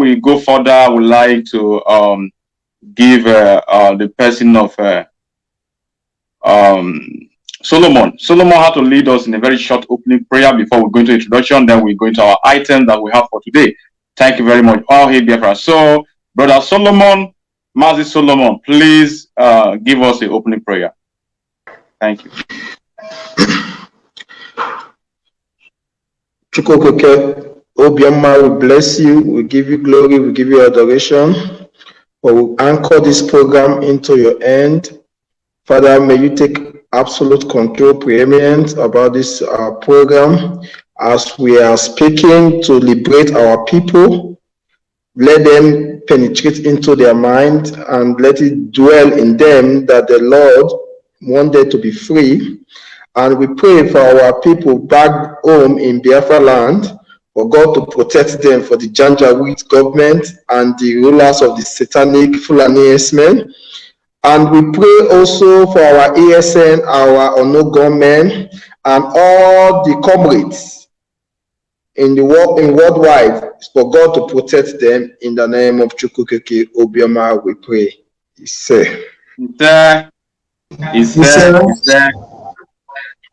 we go further, I would like to give the person of Solomon. Solomon had to lead us in a very short opening prayer before we go into introduction. Then we go into our items that we have for today. Thank you very much. All hail Biafra. So, Brother Solomon, Mazi Solomon, please give us the opening prayer. Thank you. Chukwuke, Obiama, we bless you, we give you glory, we give you adoration. But we anchor this program into your hand. Father, may you take absolute control, preeminence about this program as we are speaking to liberate our people. Let them penetrate into their mind and let it dwell in them that the Lord wanted to be free. And we pray for our people back home in Biafra land, for God to protect them for the Janjaweed government and the rulers of the satanic Fulani men. And we pray also for our ASN, our Onogo men, and all the comrades in the world, in worldwide, for God to protect them in the name of Chukwuke Obioma. We pray.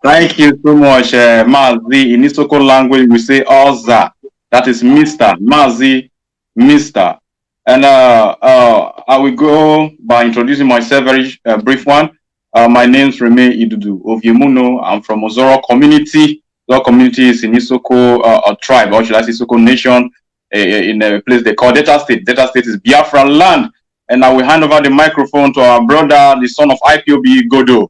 Thank you so much, Mazi. In Isoko language, we say Oza. That is Mr. Mazi, Mr. And I will go by introducing myself, very brief one. My name is Reme Idudu of Yemuno. I'm from Ozoro community. Ozoro community is in Isoko tribe, or should I say Isoko nation, in a place they call Delta State. Delta State is Biafra land. And I will hand over the microphone to our brother, the son of Ipob Godo,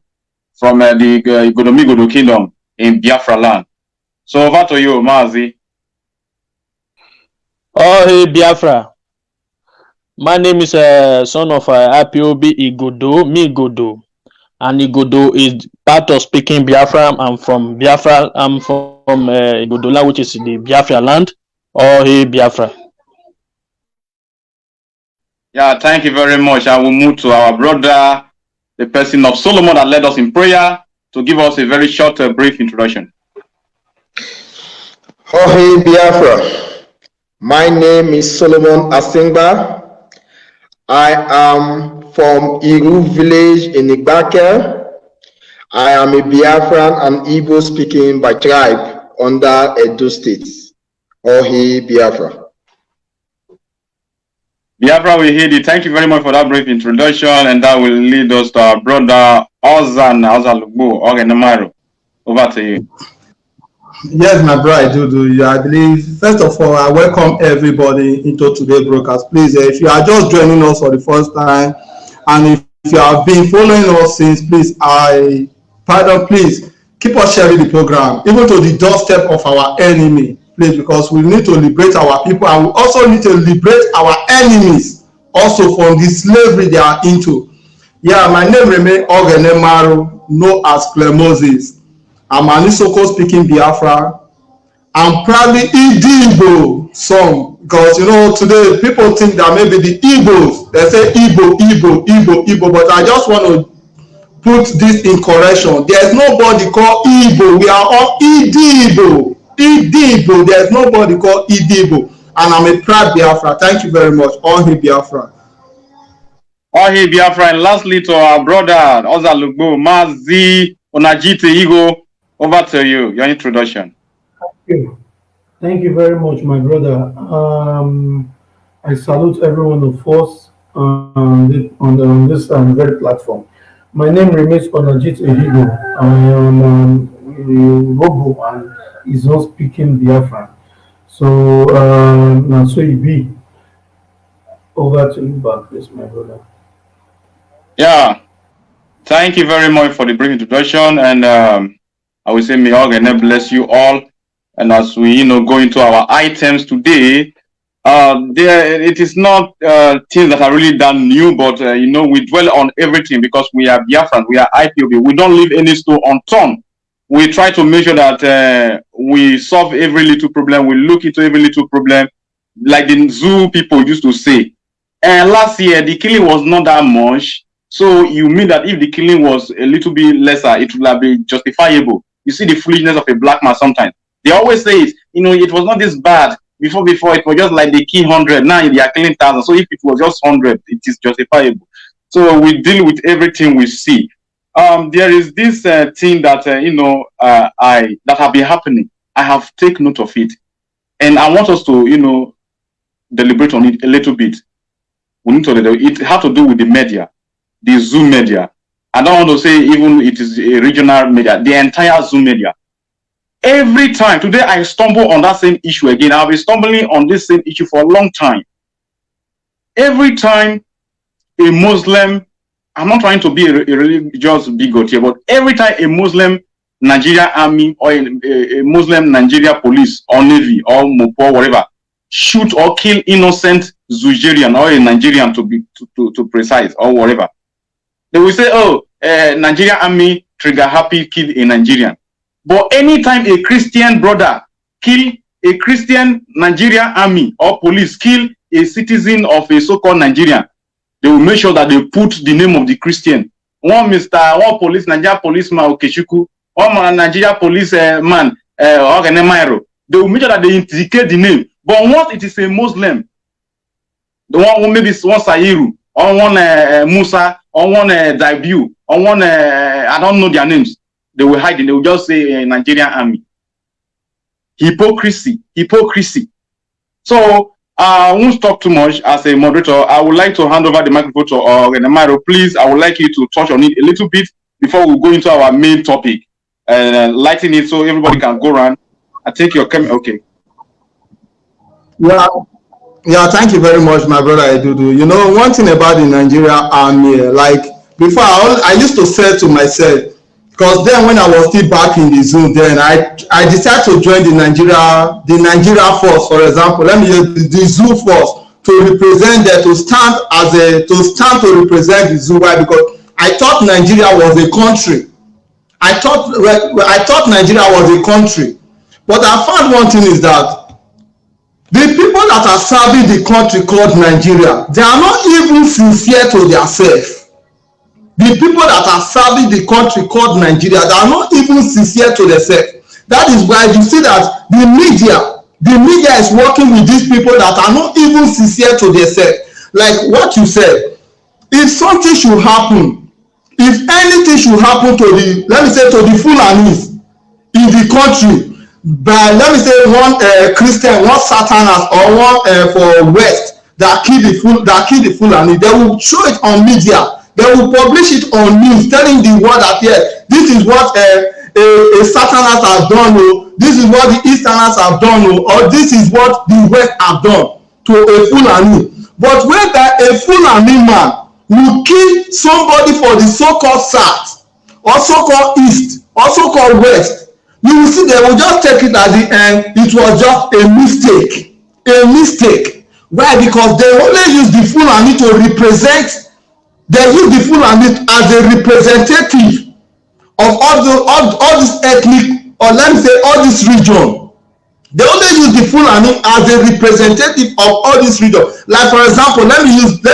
from the Godomigodo kingdom in Biafra land. So over to you, Mazi. Oh, hey, Biafra. My name is son of Ipob Igodo, me Godo. And Igodo is part of speaking Biafra. I'm from Biafra. I'm from Igodola, which is the Biafra land. Oh, hey, Biafra. Yeah, thank you very much. I will move to our brother, the person of Solomon that led us in prayer, to give us a very short, brief introduction. Oh, hey, Biafra. My name is Solomon Asingba. I am from Iru village in Igbake. I am a Biafran and Igbo speaking by tribe under Edo State. Oh, hey, Biafra. Biafra, we hear you. Thank you very much for that brief introduction, and that will lead us to our brother Ozalugbo Ogenemaro. Over to you. Yes, my brother, I believe, first of all, I welcome everybody into today's broadcast. Please, if you are just joining us for the first time, and if you have been following us since, please, please keep on sharing the program, even to the doorstep of our enemy. Please, because we need to liberate our people, and we also need to liberate our enemies also from the slavery they are into. Yeah, my name remains Ogenemaro, known as Claire Moses. I'm an Isoko speaking Biafra. I'm proudly Igbo son, because you know today people think that maybe the Igbos, they say Igbo, but I just want to put this in correction. There's nobody called Igbo. We are all Igbo. Igbo. There's nobody called Igbo. And I'm a proud Biafra. Thank you very much. All hail Biafra. All hail Biafra. And lastly, to our brother, Ozalugbo, Mazi Onajite Igo, over to you. Your introduction. Thank you very much, my brother. I salute every one of us on this very platform. My name remains Onajite Igo. I am Robo and is not speaking Biafran. So, now so it be. Over to you back, please, my brother. Yeah, thank you very much for the brief introduction, and I will say may God bless you all. And as we go into our items today, it is not things that are really done new, but we dwell on everything because we are Biafran, we are Ipob. We don't leave any stone unturned. We try to make sure that we solve every little problem. We look into every little problem, like the zoo people used to say. And last year, the killing was not that much. So you mean that if the killing was a little bit lesser, it would have been justifiable. You see the foolishness of a black man sometimes. They always say it, it was not this bad. Before it was just like the key 100. Now they are killing thousands. So if it was just 100, it is justifiable. So we deal with everything we see. There is this thing that that have been happening. I have taken note of it, and I want us to deliberate on it a little bit. We need to. It has to do with the media, the Zoom media. I don't want to say even it is a regional media, the entire Zoom media. Every time, today I stumble on that same issue again. I've been stumbling on this same issue for a long time. Every time a Muslim, I'm not trying to be a religious bigot here, but every time a Muslim Nigeria army or a Muslim Nigeria police or navy or Mopo, whatever, shoot or kill innocent Nigerian or a Nigerian to be to precise or whatever, they will say, oh, Nigeria army trigger happy kill a Nigerian. But anytime a Christian brother kill a Christian Nigeria army or police kill a citizen of a so-called Nigerian, they will make sure that they put the name of the Christian. One police, Nigeria policeman Okechukwu, one Nigeria police man Ogenemairo. They will make sure that they indicate the name. But once it is a Muslim, the one who maybe one Sairu, or one Musa, or one Daibu, or one I don't know their names, they will hide it. They will just say Nigerian army. Hypocrisy. So I won't talk too much as a moderator. I would like to hand over the microphone to Ogenemairo. Please, I would like you to touch on it a little bit before we go into our main topic and lighten it so everybody can go around. I think you're coming. Okay. Yeah, thank you very much, my brother Edudu. You know, one thing about the Nigeria army, like before, I used to say to myself, because then when I was still back in the Zoom, then I decided to join the Nigeria force, for example. Let me use the Zoo force to represent that, to stand to represent the Zoo. Why? Because I thought Nigeria was a country. I thought Nigeria was a country. But I found one thing is that the people that are serving the country called Nigeria, they are not even sincere to themselves. The people that are serving the country called Nigeria, they are not even sincere to themselves. That is why you see that the media is working with these people that are not even sincere to themselves. Like what you said, if something should happen, if anything should happen to the Fulanis in the country, by let me say one Christian, one Satanas, or one for West that kill the Fulani, they will show it on media. They will publish it on news, telling the world that yes, this is what a Satanas has done, this is what the Easterners have done, or this is what the West have done to a Fulani. But when a Fulani man will kill somebody for the so-called South, or so-called East, or so-called West, you will see they will just take it at the end. It was just a mistake. Why? Because they only use the Fulani to represent. They use the Fulani as a representative of all this ethnic, or let me say all this region. They only use the Fulani as a representative of all this region. Like for example, let me just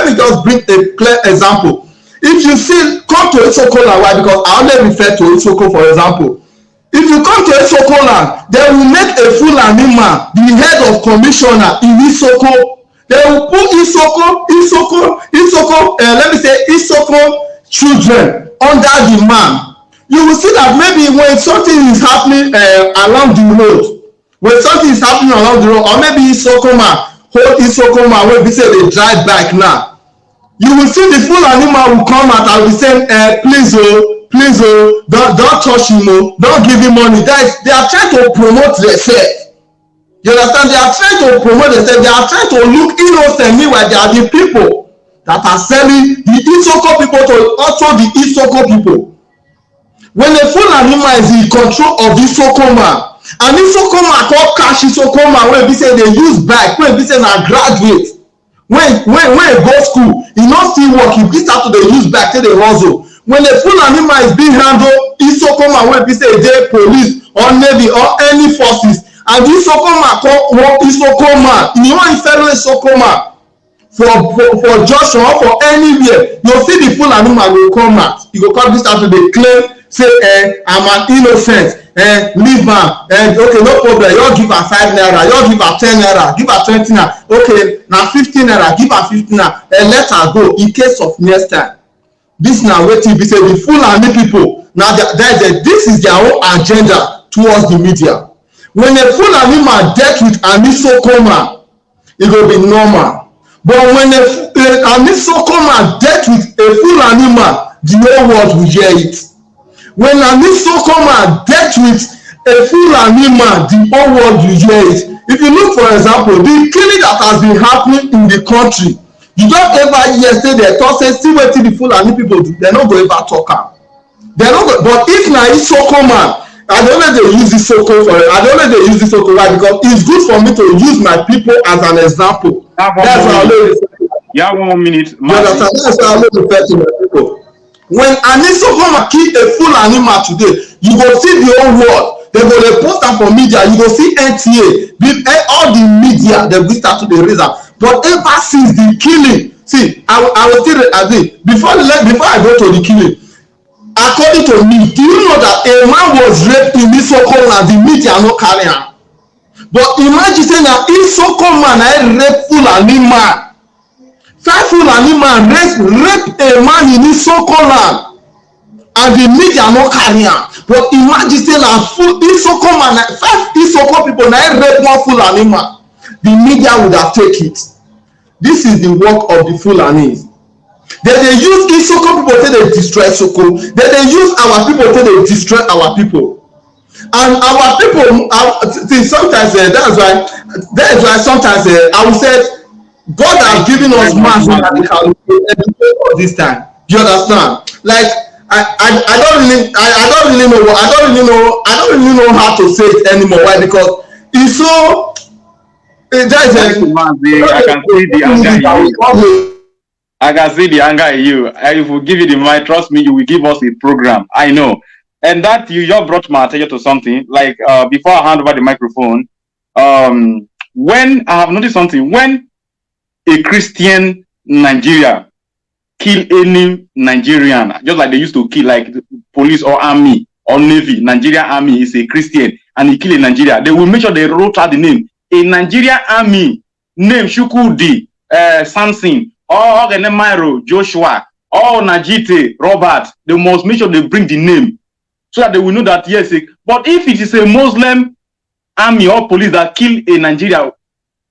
bring a clear example. If you see, come to Isoko land, why? Because I only refer to Isoko, for example. If you come to Isoko land, they will make a Fulani man the head of commissioner in Isoko. They will put Isoko, let me say Isoko children under the man. You will see that maybe when something is happening along the road, or maybe Isoko man hold Isoko man when we say they drive back now, you will see the Fulani man will come out and will say, please, don't touch him, don't give him money. They are trying to promote themselves. You understand? They are trying to promote themselves. They are trying to look innocent. Meanwhile, they are the people that are selling the Isoko people to also the Isoko people. When a Fulani man is in control of Isoko man, and Isoko man called cash Isoko man, when we say they use bike, when we say na graduate, when he go school, he not still work, he start to use bike till they hustle. When a Fulani man is being handled, Isoko man, when we say they police or navy or any forces, and Isoko man call Isoko man, you want fellow Isoko man for Joshua or for anywhere, you'll see the Fulani man will come out. You go come this out to the claim say I'm an innocent, leave am, okay, no problem, you give her 5 naira, you give her 10 naira, give her 20 naira, okay, now 15 naira, give her 15 naira, and let her go in case of next time. This now wetin be say the Fulani people now this is their own agenda towards the media. When a Fulani man dealt with an Isoko man, it will be normal. But when an Isoko man dealt with a Fulani man, the whole world will hear it. When an Isoko man dealt with a Fulani man, the whole world will hear it. If you look, for example, the killing that has been happening in the country, you don't ever hear say they talk say see wetin the Fulani people do, they no go ever talk am. They no go, but if na Isoko man, I don't know they use Isoko for it. I don't know they use Isoko right, because it's good for me to use my people as an example. That's how I always say. Yeah, 1 minute. That's how I always refer to my people. When an Isoko man kill a Fulani man today, you go see the whole world. They go dey post am for media. You go see NTA, all the media they will start to dey raise am. But ever since the killing, see, I will still agree. Before I go to the killing, according to me, do you know that a man was raped in Isoko and the media no carry am? But imagine saying that Isoko man rape Fulani man. 5 Fulani man rape a man in Isoko land and the media no carry am. But imagine saying that Isoko man, 5 Isoko people rape 1 Fulani man. The media would have taken it. This is the work of the Fulanis. They use Isoko people till they destroy Soko. They use our people till they destroy our people. And our people, sometimes that's why sometimes I would say God has given us mass radical this time. Do you understand? Like I don't really know how to say it anymore. Why? Because it's so. I can see the anger in you. I can see the anger in you. If we give you the mic, trust me, you will give us a program. I know. And that you just brought my attention to something. Like before I hand over the microphone, when I have noticed something, when a Christian Nigeria kill any Nigerian, just like they used to kill like police or army or navy, Nigerian army is a Christian and he kill a Nigeria, they will make sure they wrote out the name. A Nigerian army name Shukudi, Samson, or Genemiro, Joshua, or Najite, Robert, they must make sure they bring the name so that they will know that yes. But if it is a Muslim army or police that kill a Nigeria,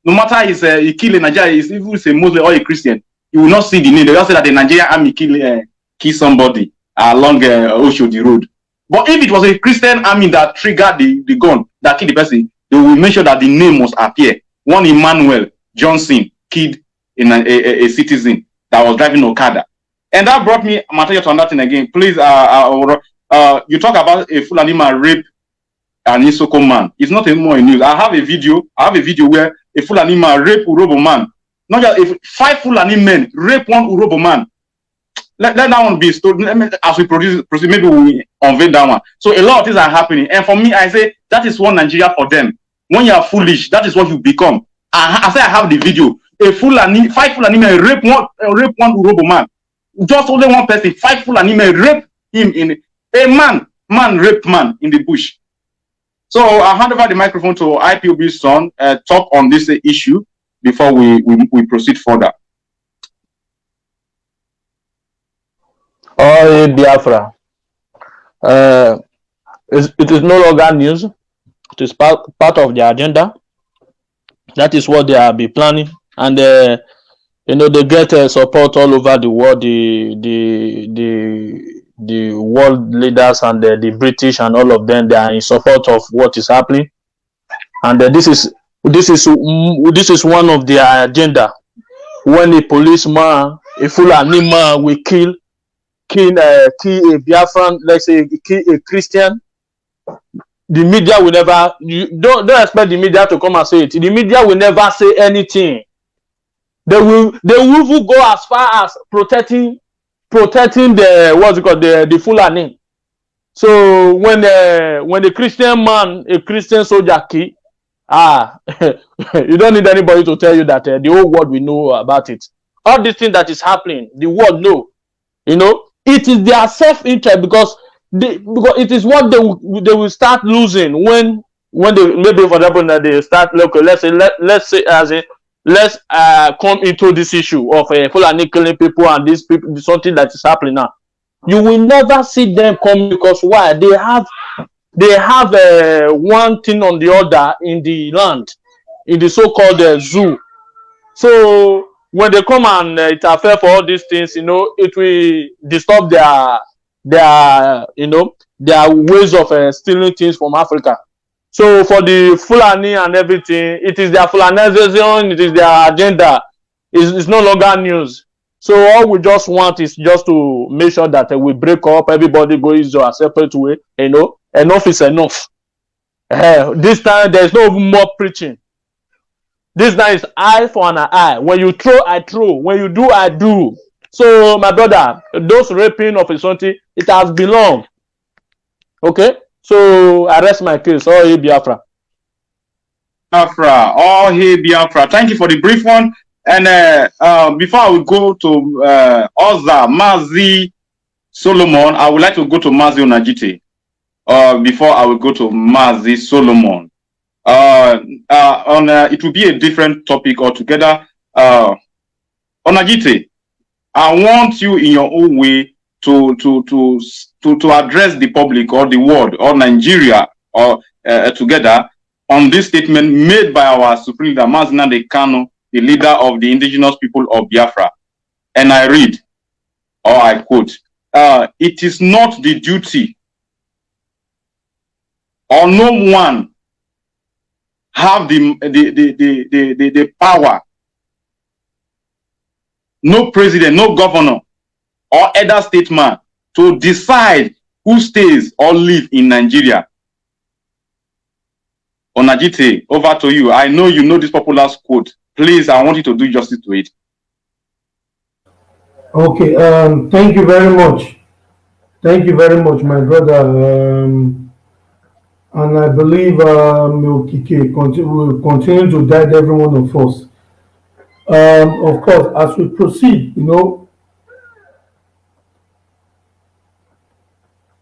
no matter he kill a Nigeria, if it's a Muslim or a Christian, you will not see the name. They just say that the Nigerian army kill somebody along Oshodi Road. But if it was a Christian army that triggered the gun that killed the person, they will make sure that the name must appear. One Emmanuel Johnson killed a citizen that was driving Okada. And that brought me material to another thing again. Please, you talk about a Fulani man rape an Isoko man. It's not anymore in news. I have a video where a Fulani man rape Urobo man. Not just 5 Fulani men rape 1 Urobo man. Let that one be stored. As we proceed, maybe we unveil that one. So a lot of things are happening. And for me, I say that is one Nigeria for them. When you are foolish, that is what you become. I say I have the video. 5 Fulani men rape one Urobo man. Just only one person. 5 Fulani men rape him in a man raped man in the bush. So I'll hand over the microphone to IPOB's son. Talk on this issue before we proceed further. Oh, Biafra. It is no longer news. It is part of the agenda. That is what they are be planning, and they get support all over the world. The world leaders and the British and all of them, they are in support of what is happening, and this is one of their agenda. When a policeman, a Fulani man, will kill a Biafran, let's say kill a Christian, the media will never. You don't expect the media to come and say it. The media will never say anything. They will even go as far as protecting the what's it called, the Fulani. So when a Christian man, a Christian soldier kill, you don't need anybody to tell you that the whole world will know about it. All this thing that is happening, the world know. You know, it is their self-interest, because because it is what they will start losing when they, maybe for example that they start, okay, let's say as in let's come into this issue of Fulani killing people and these people, something that is happening now. You will never see them come, because why? They have one thing on the other in the land, in the so-called zoo. So when they come and interfere for all these things, it will disturb their their ways of stealing things from Africa. So for the Fulani and everything, it is their Fulanization, it is their agenda. It's no longer news. So all we just want is just to make sure that we break up, everybody goes a separate way. Enough is enough. This time there's no more preaching. This time is eye for an eye. When you throw, I throw. When you do, I do. So my brother, those raping of Isonti, it has been long. Okay? So I rest my case. Oh, hey, Biafra. Biafra. Oh, hey, Biafra. Thank you for the brief one. And before I will go to Oza, Mazi Solomon, I would like to go to Mazi Onajite. Before I will go to Mazi Solomon. It will be a different topic altogether. Onajite, I want you in your own way to address the public or the world or Nigeria or together on this statement made by our Supreme Leader Mazi Nnamdi Kanu, the leader of the indigenous people of Biafra. And I read, or I quote, it is not the duty or no one have the power, no president, no governor, or other statesman to decide who stays or live in Nigeria. Onajite, over to you. I know you know this popular quote. Please, I want you to do justice to it. Okay, thank you very much. Thank you very much, my brother. And I believe Milkike will continue to guide every one of us. Of course, as we proceed,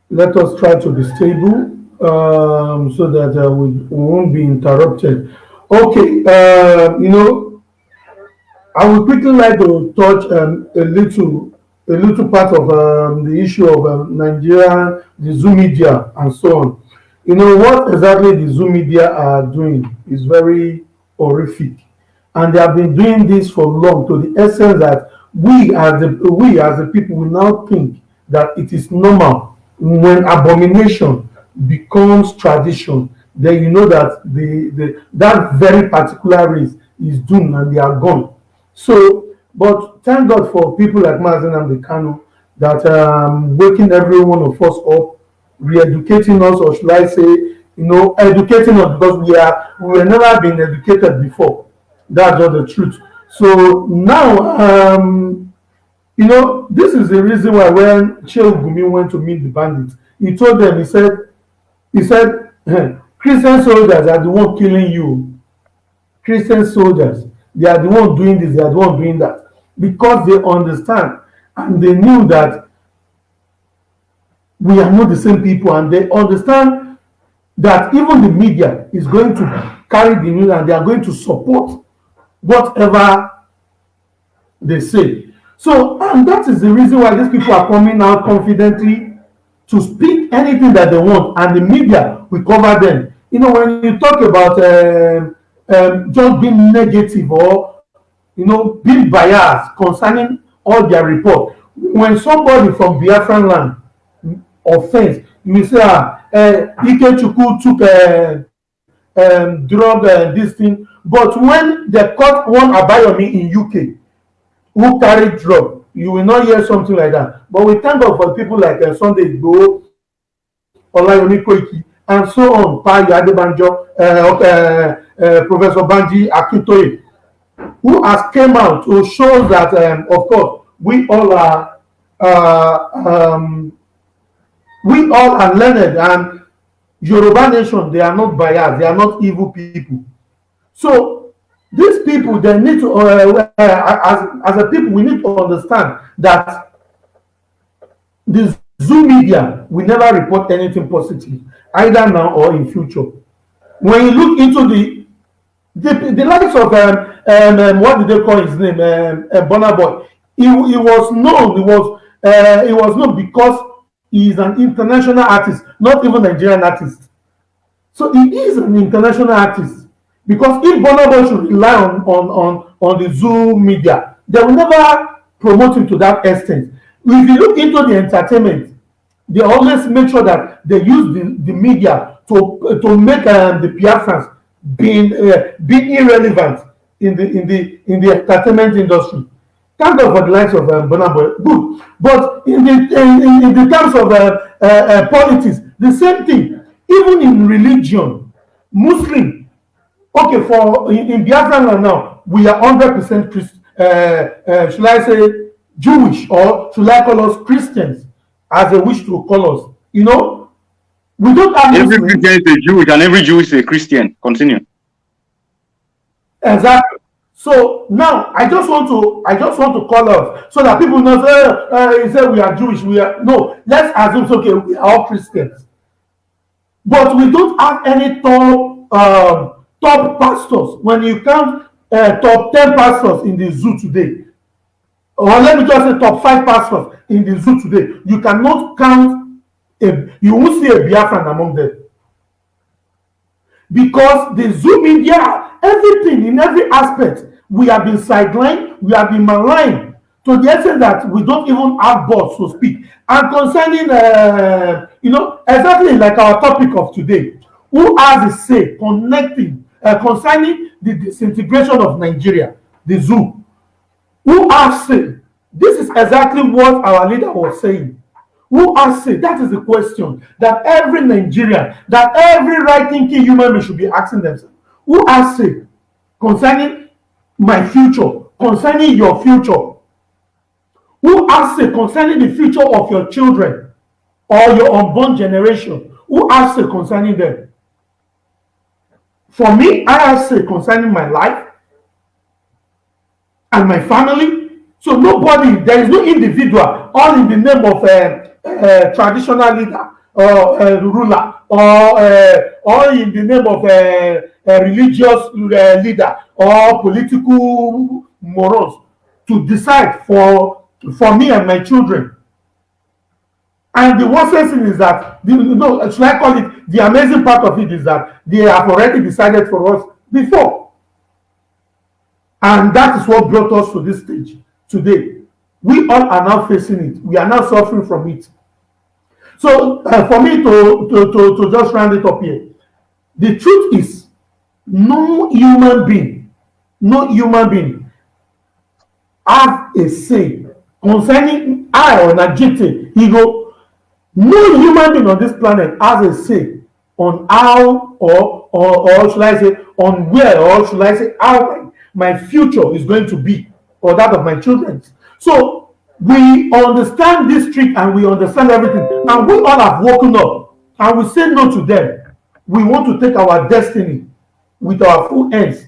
let us try to be stable so that we won't be interrupted. Okay, I would quickly like to touch a little part of the issue of Nigeria, the Zoom media, and so on. What exactly the Zoom media are doing is very horrific, and they have been doing this for long, to the essence that we as the people will now think that it is normal. When abomination becomes tradition, then you know that that very particular race is doomed and they are gone. So, but thank God for people like Mazi Nnamdi Kanu that waking every one of us up, re-educating us, or should I say, educating us, because we were never been educated before. That's not the truth. So now, this is the reason why when Shehu Gumi went to meet the bandits, he told them, he said, Christian soldiers are the one killing you. Christian soldiers, they are the one doing this, they are the one doing that, because they understand and they knew that we are not the same people, and they understand that even the media is going to carry the news and they are going to support whatever they say. So, and that is the reason why these people are coming out confidently to speak anything that they want, and the media will cover them. When you talk about just being negative or being biased concerning all their report, when somebody from Biafran land offense, you will say, Ikechukwu took drug this thing, but when they caught one Abayomi in UK who carried drug, you will not hear something like that. But we thank God for people like Sunday Igboho, Olayomi Koiki, and so on, Payo Adebanjo, Professor Banji Akintoye, who has came out to show that, of course, we all are learned, and Yoruba nation, they are not biased, they are not evil people. So these people, they need to, as a people, we need to understand that the Zoom media will never report anything positive, either now or in future. When you look into the likes of what did they call his name, Burna Boy, he was known. He was known because he is an international artist, not even Nigerian artist. So he is an international artist, because if Burna Boy should rely on the Zoom media, they will never promote him to that extent. If you look into the entertainment, they always make sure that they use the media to make the Biafrans being irrelevant in the entertainment industry. Thank God for the likes of Burna Boy. Good, but in the terms of politics, the same thing. Even in religion, Muslim. Okay, for in Biafra land now, we are 100% should I say Jewish, or should I call us Christians, as they wish to call us? You know, we don't have every Muslims. Christian is a Jew, and every Jew is a Christian. Continue. Exactly. So now I just want to call out so that people know. He said we are Jewish. We are no. Let's assume okay, we are all Christians, but we don't have any top pastors. When you count top 10 pastors in the zoo today, or let me just say top 5 pastors in the zoo today, you cannot count. You won't see a Biafran among them, because the Zoom media, everything in every aspect, we have been sidelined, we have been maligned to the extent that we don't even have boards to speak. And concerning, exactly like our topic of today, who has a say concerning the disintegration of Nigeria, the zoo? Who has say? This is exactly what our leader was saying. Who has say? That is the question that every Nigerian, that every right-thinking human being should be asking themselves. Who has say concerning my future, concerning your future? Who has say concerning the future of your children or your unborn generation? Who has say concerning them? For me, I have say concerning my life and my family. So nobody, there is no individual, all in the name of traditional leader or ruler, or in the name of a religious leader or political morons, to decide for me and my children. And the worst thing is that, should I call it, the amazing part of it is that they have already decided for us before. And that is what brought us to this stage today. We all are now facing it. We are now suffering from it. So for me to just round it up here, the truth is, no human being have a say concerning I or Najite Higo. No human being on this planet has a say on how or should I say on where, or should I say how my future is going to be, or that of my children. So we understand this trick and we understand everything, and we all have woken up and we say no to them. We want to take our destiny with our full hands.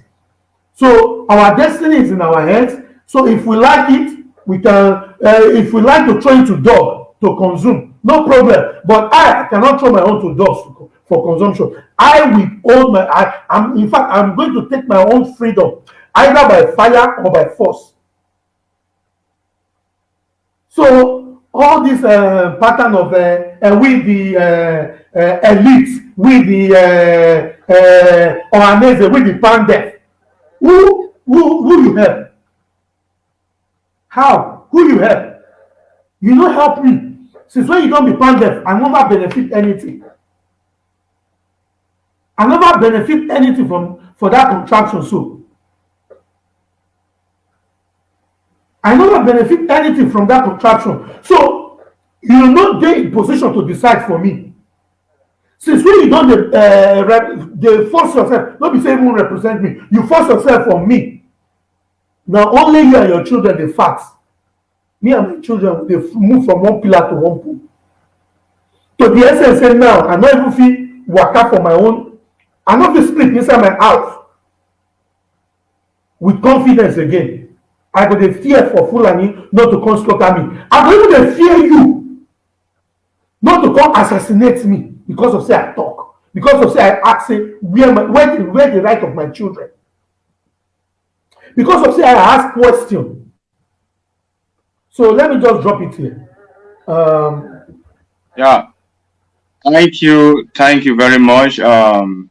So our destiny is in our hands. So if we like it, we can. If we like to throw it to dog to consume, no problem. But I cannot throw my own to dogs for consumption. I will hold my. In fact, I'm going to take my own freedom, either by fire or by force. So all this pattern of with the elites, with the Ohanese, with the pandef, who you help? How? Who you help? You don't help me. Since when you don't be pandef, I never benefit anything. I never benefit anything for that contraction. So I never benefit anything from that contraction. So you will not get in position to decide for me. Since when you don't they force yourself, not be saying even represent me, you force yourself on me. Now only you and your children they fast. Me and my children they move from one pillar to one pole. To the essence say now I not even feel waka for my own. I not feel sleep inside my house with confidence again. I go dey fear for Fulani not to come slaughter me. I go even dey fear you. don't assassinate me because of say I talk, because of say I ask say where the right of my children, because of say I ask question. So let me just drop it here. Yeah. Thank you very much. Thank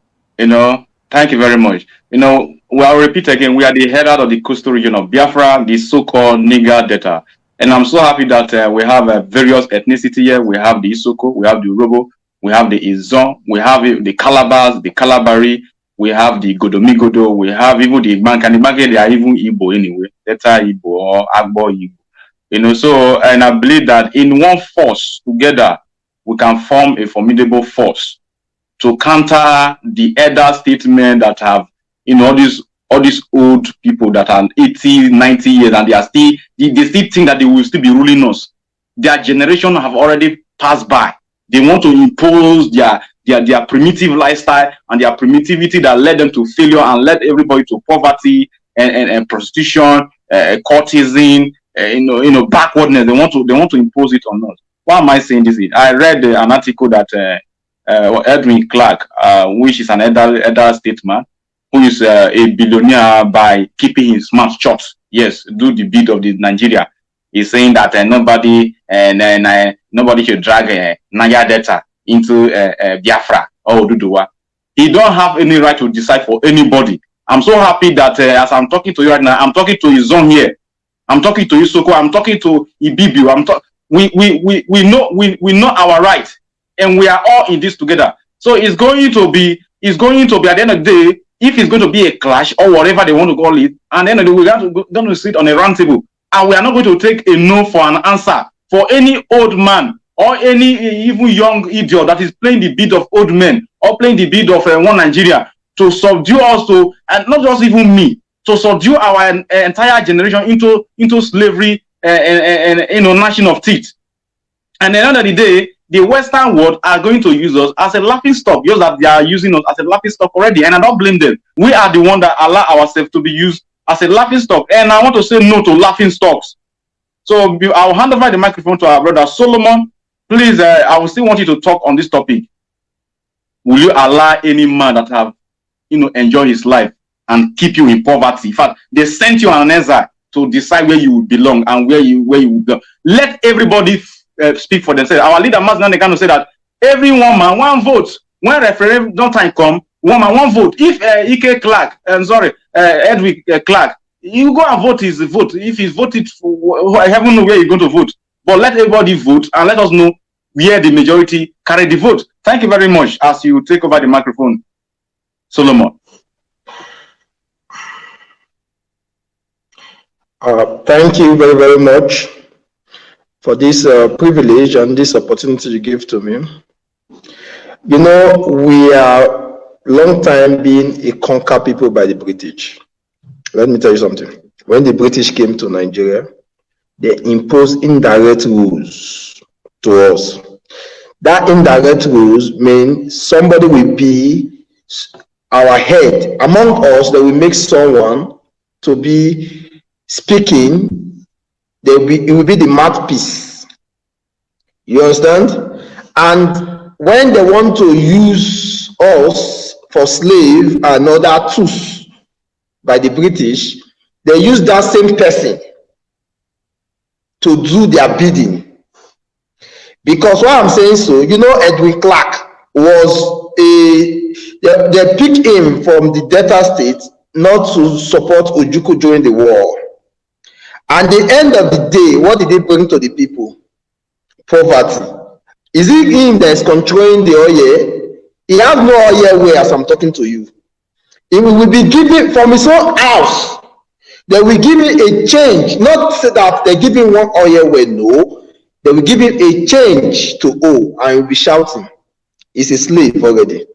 you very much. I'll repeat again, we are the head of the coastal region of Biafra, the so-called Niger Delta. And I'm so happy that we have various ethnicity here. We have the Isoko, we have the Urobo, we have the Izon, we have the Calabars, the Calabari, we have the Godomigodo, we have even the Bank, and the Bank, they are even Igbo anyway, Delta Igbo or Agbo Igbo. So, and I believe that in one force together, we can form a formidable force to counter the elder statesmen that have, all these old people that are 80, 90 years, and they still think that they will still be ruling us. Their generation have already passed by. They want to impose their primitive lifestyle and their primitivity that led them to failure and led everybody to poverty and prostitution, courtesan, backwardness. They want to impose it on us. Why am I saying this? I read an article that Edwin Clark, which is an elder statesman, who is a billionaire by keeping his mouth shut. Yes, do the bid of the Nigeria. He's saying that nobody should drag Niger Delta into Biafra or Oduduwa. He don't have any right to decide for anybody. I'm so happy that as I'm talking to you right now, I'm talking to his zone here. I'm talking to Isoko. I'm talking to Ibibu. We know our right, and we are all in this together. So it's going to be at the end of the day, if it's going to be a clash or whatever they want to call it, and then we're going to sit on a round table, and we are not going to take a no for an answer for any old man or any even young idiot that is playing the bid of old men or playing the bid of one Nigeria to subdue us to, and not just even me, to subdue our entire generation into slavery and gnashing of teeth. And at the end of the day, the Western world are going to use us as a laughing stock, just that they are using us as a laughing stock already. And I don't blame them. We are the one that allow ourselves to be used as a laughing stock. And I want to say no to laughing stocks. So I'll hand over the microphone to our brother Solomon. Please, I will still want you to talk on this topic. Will you allow any man that have, enjoy his life and keep you in poverty? In fact, they sent you an exile to decide where you belong and where you will go. Let everybody speak for themselves. Our leader Maznan Nekano say that every one man, one vote. When referendum time come, one man, one vote. If Edwin Clark, you go and vote his vote. If he's voted for, I haven't know where you're going to vote. But let everybody vote and let us know where the majority carry the vote. Thank you very much as you take over the microphone, Solomon. Thank you very, very much for this privilege and this opportunity you give to me. We are long time being a conquered people by the British. Let me tell you something. When the British came to Nigeria, they imposed indirect rules to us. That indirect rules mean somebody will be our head. Among us, they will make someone to be speaking. It will be the mouthpiece. You understand? And when they want to use us for slave and other tools by the British, they use that same person to do their bidding. Because why I'm saying so, Edwin Clark was they picked him from the Delta State not to support Ojukwu during the war. And at the end of the day, what did he bring to the people? Poverty. Is it him that is controlling the oil? He has no oil where, as I'm talking to you. He will be giving from his own house. They will give him a change. Not that they're giving one oil where, no. They will give him a change to owe and he'll be shouting. He's a slave already.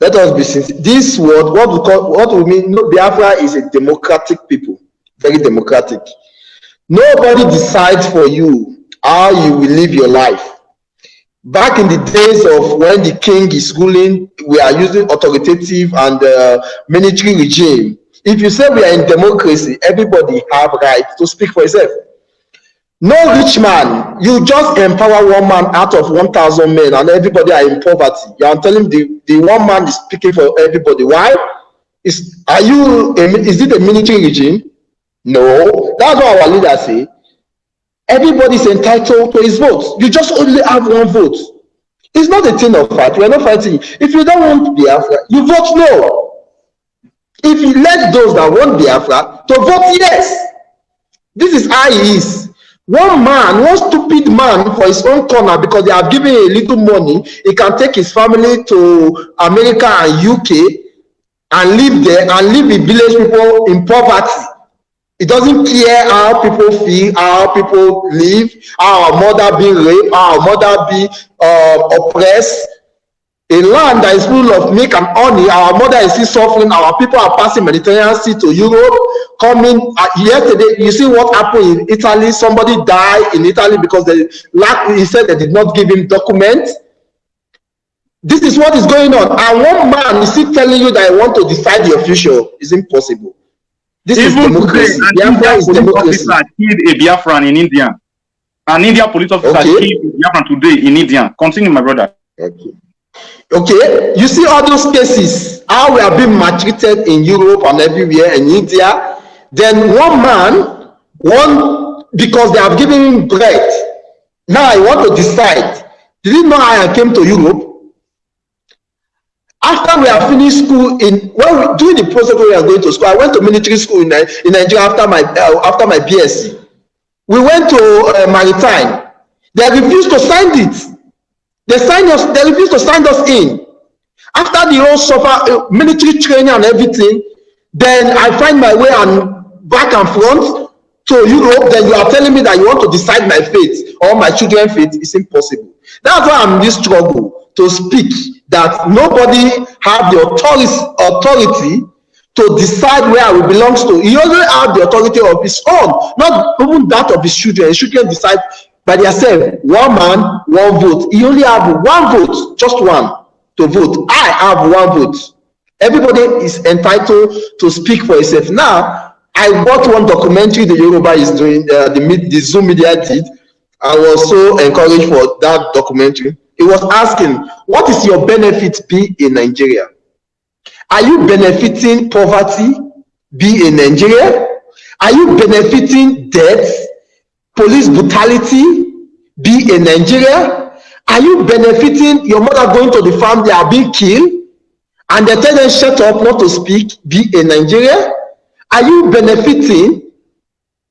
Let us be sincere. This word, what we mean, no, Biafra is a democratic people. Very democratic. Nobody decides for you how you will live your life. Back in the days of when the king is ruling, we are using authoritative and military regime. If you say we are in democracy, everybody have right to speak for himself. No rich man. You just empower one man out of 1,000 men, and everybody are in poverty. You are telling the one man is speaking for everybody. Why? Is it a military regime? No. That's what our leaders say. Everybody is entitled to his vote. You just only have one vote. It's not a thing of fight. We are not fighting. If you don't want Biafra, you vote no. If you let those that want Biafra to vote yes. This is how he is. One man, one stupid man for his own corner, because they have given him a little money, he can take his family to America and UK and live there and live with village people in poverty. It doesn't care how people feel, how people live, how our mother be raped, how our mother be oppressed. A land that is full of milk and honey, our mother is still suffering. Our people are passing Mediterranean Sea to Europe. Coming yesterday, you see what happened in Italy. Somebody died in Italy because he said they did not give him documents. This is what is going on. And one man is still telling you that I want to decide your future. It's impossible. This is democracy. Biafra is democracy. Killed a Biafran in India. An Indian police officer killed a Biafran today in India. Continue, my brother. Okay, you see all those cases, how we are being maltreated in Europe and everywhere, in India. Then because they have given him bread. Now I want to decide. Did you know how I came to Europe? After we have finished school, during the process when we are going to school, I went to military school in Nigeria after my BSc. We went to Maritime. They refused to sign it. They refused to sign us in. After the whole suffer military training and everything, then I find my way back and front to Europe. Then you are telling me that you want to decide my fate or my children's fate. It's impossible. That's why I'm in this struggle to speak that nobody have the authority to decide where he belongs to. He only have the authority of his own, not even that of his children. His children decide by themselves. One man, one vote. He only have one vote, just one to vote. I have one vote. Everybody is entitled to speak for himself. Now, I watched one documentary the Yoruba is doing, the Zoom media did. I was so encouraged for that documentary. It was asking, what is your benefit be in Nigeria? Are you benefiting poverty be in Nigeria? Are you benefiting death, police brutality be in Nigeria? Are you benefiting your mother going to the farm, they are being killed, and they tell them shut up, not to speak, be in Nigeria? Are you benefiting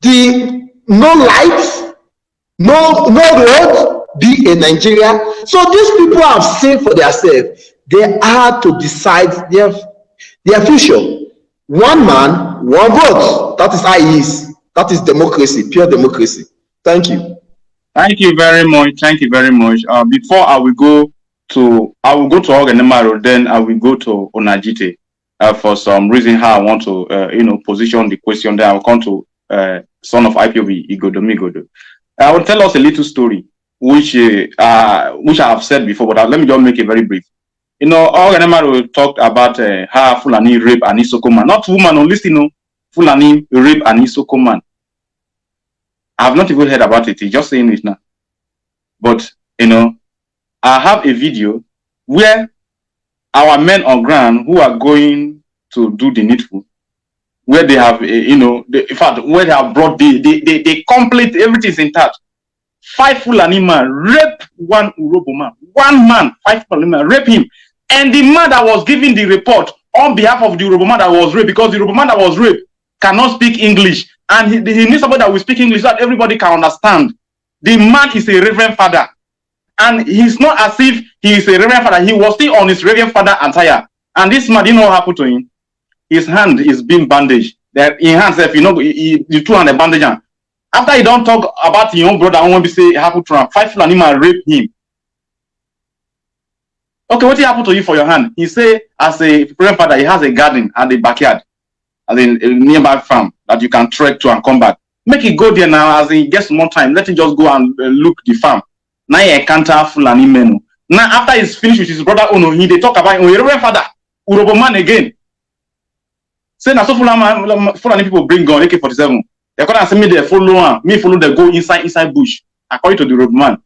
the no lights, no road, be in Nigeria? So these people have seen for themselves. They are to decide their future. One man, one vote. That is how it is. That is democracy, pure democracy. Thank you. Thank you very much. Thank you very much. Before I will go to Ogenemaro, then I will go to Onajite for some reason how I want to position the question. Then I will come to son of Ipob, Igodo. I will tell us a little story which I have said before, but let me just make it very brief. Ogenemaro talked about how Fulani rape an Isoko man. Not woman, no, listen, Fulani rape an Isoko man. I have not even heard about it. He's just saying it now. But, I have a video where our men on ground who are going to do the needful, where they have, in fact, where they have brought they complete everything is intact. 5 Fulani man rape 1 Urobo man. 1 man, 5 Fulani man rape him. And the man that was giving the report on behalf of the Urobo man that was raped, because the Urobo man that was raped cannot speak English. And he needs somebody that will speak English so that everybody can understand. The man is a reverend father. And he's not as if he is a reverend father. He was still on his reverend father attire. And this man, you know what happened to him? His hand is being bandaged. That in hands, if you two hand a bandage. After he don't talk about his own brother, I want to say it happened to him. 5 Fulani man raped him. Okay, what happened to you for your hand? He say, as a reverend father, he has a garden at the backyard, as in a nearby farm that you can trek to and come back. Make it go there now, as he gets more time. Let him just go and look the farm. Now he encounter Fulani menu. Now after he's finished with his brother Ono, they talk about Reverend Father, Urobo man again. Say now so Fulani people bring gun AK-47. They come and say me they follow me follow the go inside bush. According to the roadman,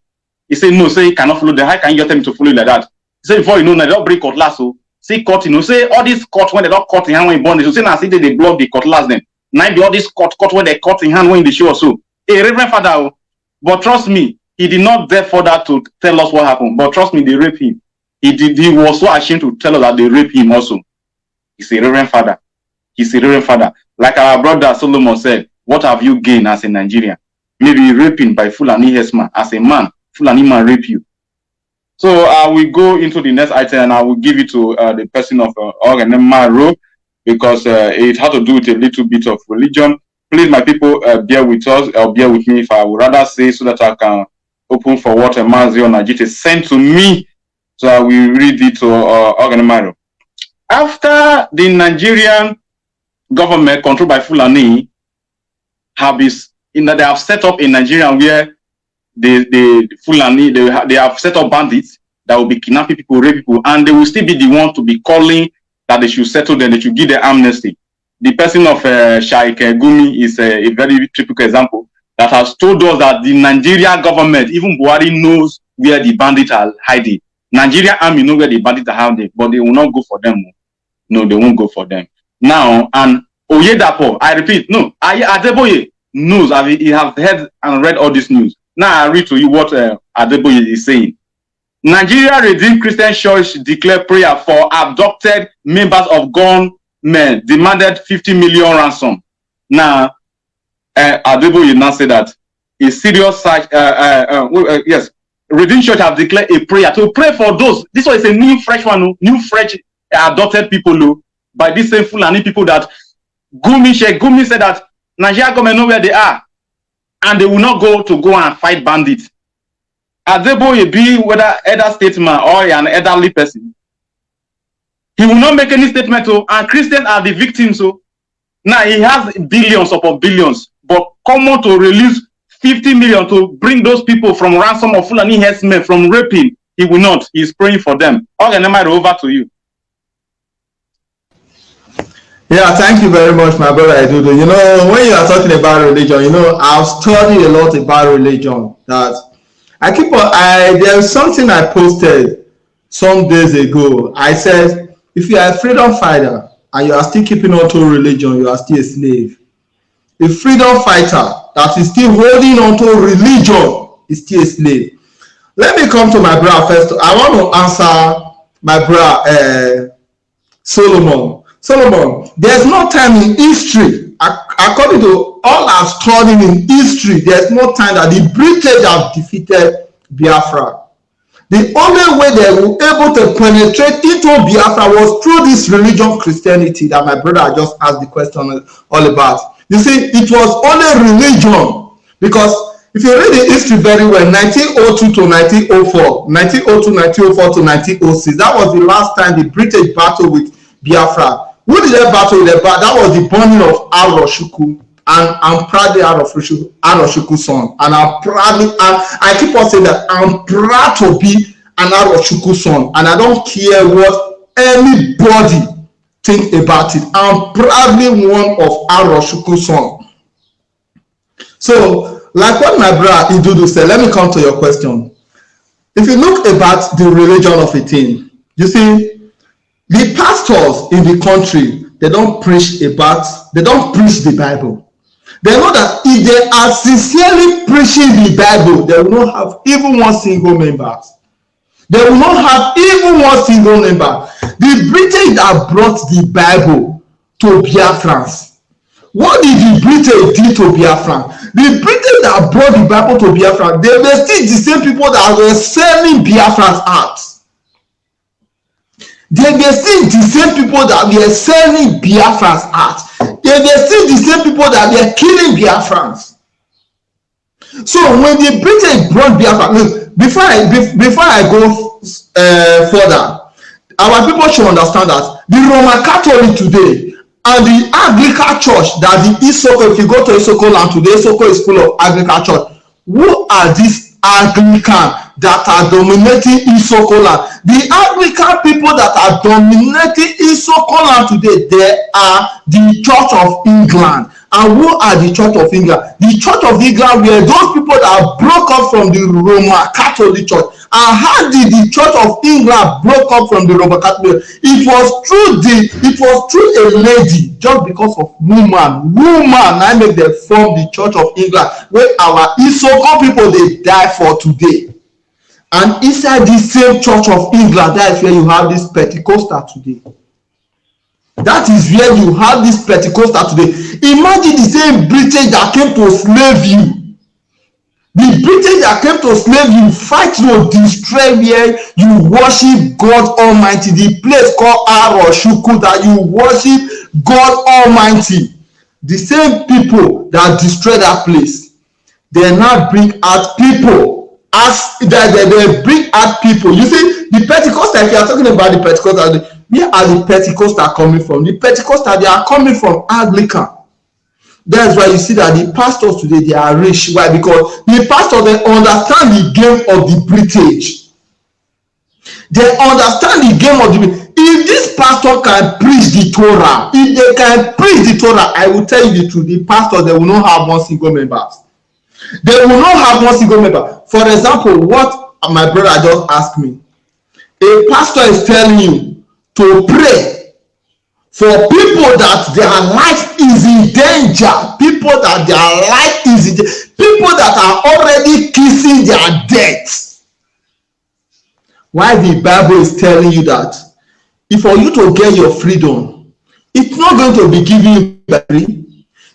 he said no, say he cannot follow them. How can you just tell me to follow you like that? He said before you know, they don't bring cutlass. So say cut, you know, say all these cut when they don't cut in hand when born. So say now see they block the cutlass them. Now be all this cut when they cut in hand when they show so. Hey, Reverend Father, but trust me, he did not therefore that to tell us what happened. But trust me, they raped him. He was so ashamed to tell us that they raped him also. He's a Reverend Father. He's a Reverend Father. Like our brother Solomon said, what have you gained as a Nigerian? Maybe raping by Fulani Hesman. As a man, Fulani man rape you. So I will go into the next item and I will give it to the person of Ogenemaro because it had to do with a little bit of religion. Please, my people, bear with us or bear with me if I would rather say so that I can open for what Mazio Najite sent to me. So I will read it to Ogenemaro. After the Nigerian government controlled by Fulani they have set up in Nigeria where the Fulani they have set up bandits that will be kidnapping people, rape people, and they will still be the one to be calling that they should settle them, they should give them amnesty. The person of Sheikh Gumi is a very typical example that has told us that the Nigerian government, even Buhari, knows where the bandits are hiding. Nigerian army know where the bandits are hiding, but they will not go for them. No, they won't go for them. Now, and Oyedapo, I repeat, no, Adeboye knows, he has heard and read all this news. Now I read to you what Adeboye is saying. Nigeria Redeemed Christian Church declared prayer for abducted members of gunmen, demanded 50 million ransom. Now, Adeboye now said that a serious such, yes, Redeemed Church have declared a prayer to pray for those. This one is a new fresh one, new fresh adopted people by these same Fulani people that Sheikh Gumi said that Nigeria government know where they are and they will not go and fight bandits. Adeboye be whether elder statesman or an elderly person, he will not make any statement. And Christians are the victims. So now he has billions upon billions, but come on to release 50 million to bring those people from ransom of Fulani herdsmen from raping. He will not. He's praying for them. Okay, over to you. Yeah, thank you very much, my brother Edudo. You know, when you are talking about religion, you know, I've studied a lot about religion. That there's something I posted some days ago. I said, if you are a freedom fighter and you are still keeping on to religion, you are still a slave. A freedom fighter that is still holding on to religion is still a slave. Let me come to my brother first. I want to answer my brother Solomon. Solomon, there's no time in history, according to all I've studied in history, there's no time that the British have defeated Biafra. The only way they were able to penetrate into Biafra was through this religion, Christianity, that my brother just asked the question all about. You see, it was only religion, because if you read the history very well, 1902 to 1904, 1902, 1904 to 1906, that was the last time the British battled with Biafra. Who did they battle with? That was the burning of Aroshuku, and I'm proudly Aroshuku's son. And I keep on saying that I'm proud to be an Aroshuku's son, and I don't care what anybody think about it. I'm proudly one of Aroshuku's son. So, like what my brother Idudu said, let me come to your question. If you look about the religion of a thing, you see, the pastors in the country, they don't preach the Bible. They know that if they are sincerely preaching the Bible, they will not have even one single member. They will not have even one single member. The British that brought the Bible to Biafrans. What did the British do to Biafra? The British that brought the Bible to Biafra, they were still the same people that were selling Biafrans out. They were still the same people that were selling Biafrans out. They were still the same people that were killing Biafrans. So when the British brought Biafra, look, before I go further, our people should understand that the Roman Catholic today and the Anglican Church, that the Isoko, if you go to Isoko land today, Isoko is full of Anglican Church. Who are these Anglican that are dominating Isoko land? The Anglican people that are dominating Isoko land today, they are the Church of England, And who are the Church of England? The Church of England were those people that broke up from the Roman Catholic Church. And how did the Church of England broke up from the Roman Catholic Church? It was through a lady, just because of woman. I make them form the Church of England, where our Isoko people they die for today. And inside this same Church of England, that is where you have this Pentecostal today. That is where you have this Pentecostal today. Imagine the same British that came to slave you. The British that came to slave you fight to destroy where you worship God Almighty. The place called Aroshuku that you worship God Almighty. The same people that destroy that place, they now bring out people. As they bring out people. You see, the Pentecostal, if you are talking about the Pentecostal, where are the Pentecostal coming from? The Pentecostal, they are coming from Anglican. That's why you see that the pastors today, they are rich. Why? Because the pastors, they understand the game of the British. They understand the game of the British. If this pastor can preach the Torah, if they can preach the Torah, I will tell you the truth, the pastors, they will not have one single member. They will not have one single member. For example, what my brother just asked me, a pastor is telling you to pray for people that their life is in danger, people that their life is in danger, people that are already kissing their death. Why the Bible is telling you that if for you to get your freedom, it's not going to be given you by free.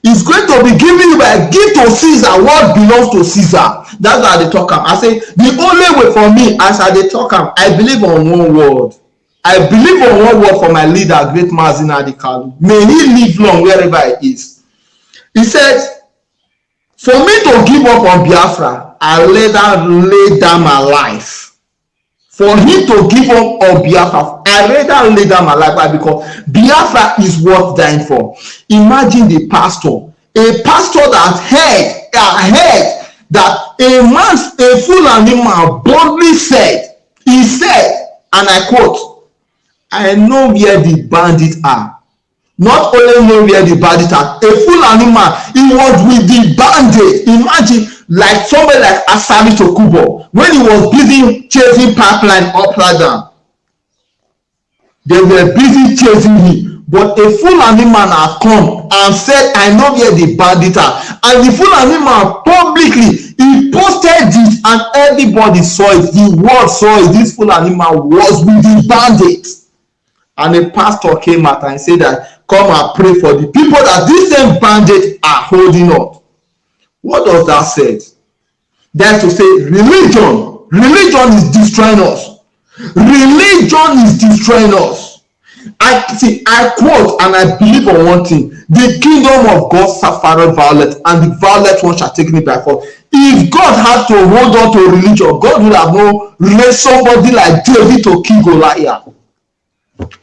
It's going to be given you by give to Caesar what belongs to Caesar. That's how they talk. I say the only way for me, as I they talk, I believe on one word. I believe on one word for my leader, great Mazin Adikalu. May he live long wherever he is. He said, for me to give up on Biafra, I lay down my life. For him to give up on Biafra, I rather lay down my life because Biafra is worth dying for. Imagine the pastor, a pastor that heard that a fool animal boldly said, he said, and I quote, I know where the bandits are. Not only know where the bandits are, a fool animal, he was with the bandits. Imagine, like somebody like Asami Tokubo, when he was busy chasing pipeline upside down, they were busy chasing him. But a fool animal has come and said, I know where the bandits are. And the fool animal publicly, he posted this and everybody saw it. The world saw it. This fool animal was with the bandits. And a pastor came out and said that, come and pray for the people that these same bandits are holding up. What does that say? That's to say religion is destroying us. Religion is destroying us. I quote and I believe on one thing: the kingdom of God suffered violence, and the violent one shall take it by force. If God had to hold on to religion, God would have not raised somebody like David to kill Goliath.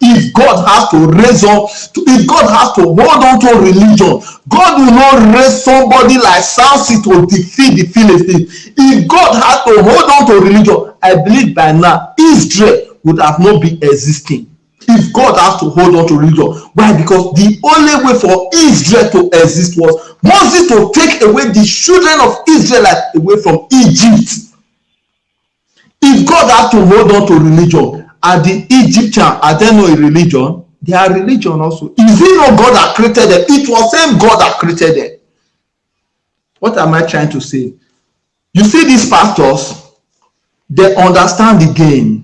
If God has to if God has to hold on to religion, God will not raise somebody like Samson to defeat the Philistines. If God has to hold on to religion, I believe by now Israel would have not been existing. If God has to hold on to religion, why? Because the only way for Israel to exist was Moses to take away the children of Israel away from Egypt. If God has to hold on to religion, are the Egyptians, are they not a religion? They are religion also. Is it not God that created them? It was same God that created them. What am I trying to say? You see, these pastors, they understand the game.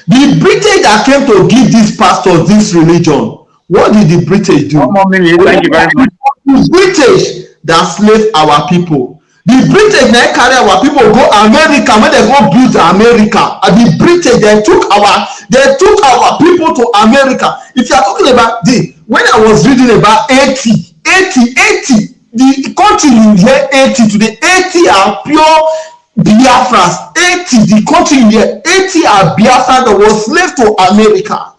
The British that came to give these pastors this religion, what did the British do? Thank you very much. The British that slave our people. The British now carry our people go America when they go build America. And the British they took our people to America. If you are talking about when I was reading about 80, the country you hear 80 today, 80 are pure Biafrans. 80, the country you hear 80 are Biafrans that was slaves to America.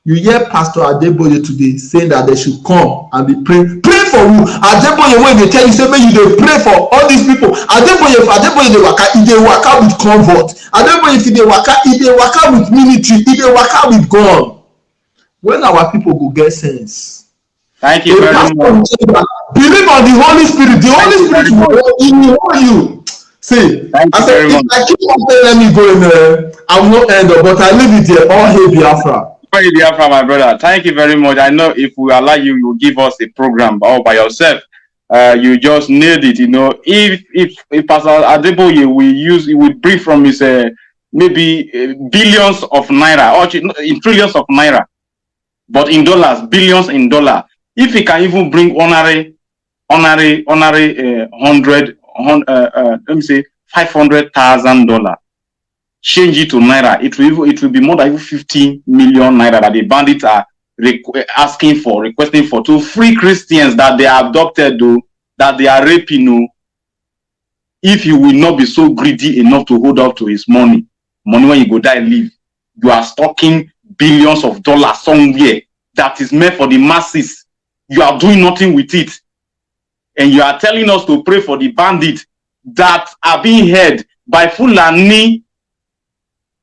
You hear Pastor Adeboye today saying that they should come and be praying. Pray for you. Adeboye, when they tell you, say, man, you dey pray for all these people. Adeboye, they waka with convert. Adeboye, if they waka with military, if they waka with gun. When our people go get sense, Thank you very much. Believe on the Holy Spirit. The Holy Spirit will hold you. See, I said, if I keep on saying, let me go in there, I will not end up, but I leave it here. All hail Biafra. All hail Biafra, my brother. Thank you very much. I know if we allow you, you give us a program all by yourself. You just nailed it. You know, if Pastor Adeboye will brief from his maybe billions of naira or in trillions of naira, but in dollars, billions in dollar. If he can even bring honorary let me say $500,000, change it to naira, it will be more than even 50 million naira that the bandits are requesting for to free Christians that they are abducted, though, that they are raping. If you will not be so greedy enough to hold up to his money when you go die leave, you are stocking billions of dollars somewhere that is meant for the masses. You are doing nothing with it. And you are telling us to pray for the bandits that are being held by Fulani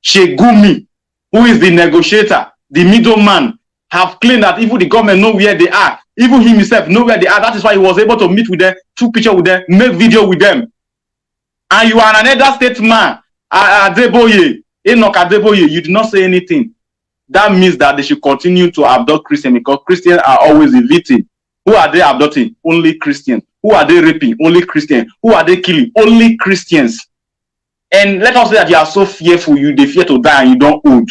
Shegumi, who is the negotiator, the middleman, have claimed that even the government know where they are. Even he himself know where they are. That is why he was able to meet with them, took picture with them, make video with them. And you are another statesman, Adeboye, Enoch Adeboye, you did not say anything. That means that they should continue to abduct Christians because Christians are always the victim. Who are they abducting? Only Christians. Who are they raping? Only Christians. Who are they killing? Only Christians. And let us say that you are so fearful, they fear to die and you don't hold.